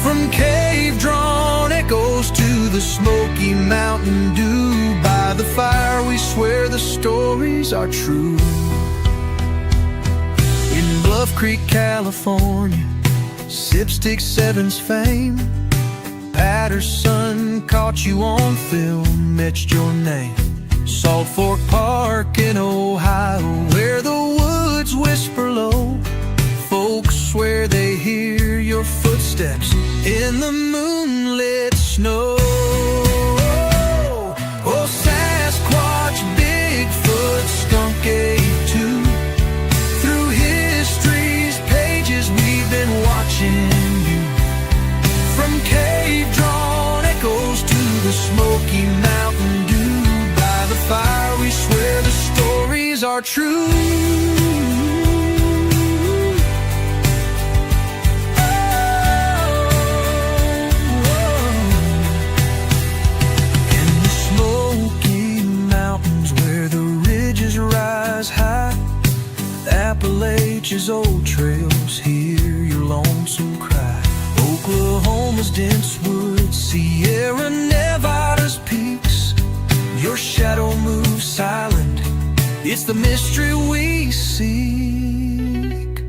From cave-drawn echoes to the Smoky Mountain Dew. By the fire we swear the stories are true. In Bluff Creek, California, Sipstick 7's fame. Patterson caught you on film, etched your name. Salt Fork Park in Ohio, where the woods whisper low. Folks swear they hear your footsteps in the moonlit snow. Oh, Sasquatch, Bigfoot, Skunk Ape too. Through history's pages we've been watching you. From cave-drawn echoes to the Smoky Mountain Dew. By the fire we swear the stories are true. Appalachia's old trails, hear your lonesome cry. Oklahoma's dense woods, Sierra Nevada's peaks. Your shadow moves silent, it's the mystery we seek.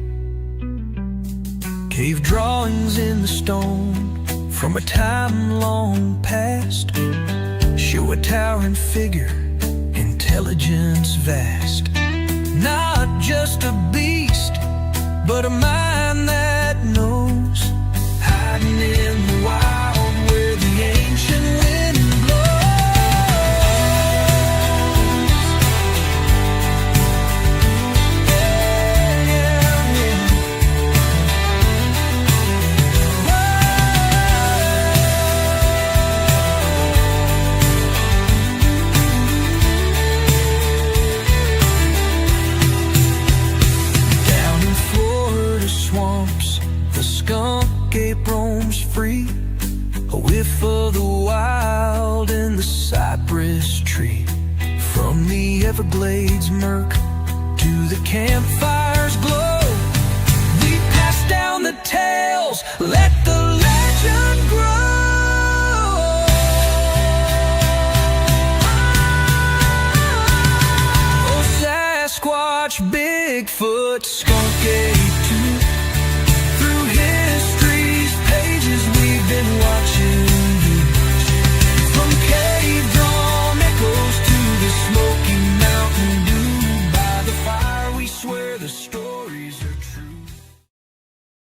Cave drawings in the stone from a time long past show a towering figure, intelligence vast. Not just a beast, but a mind that knows. Hiding in the wild where the ancient wind blows. Yeah, yeah, yeah. Whoa. From the Everglades murk to the campfire's glow, we pass down the tales, let the legend grow. Oh, Sasquatch, Bigfoot, Skunk, A2, through history's pages we've been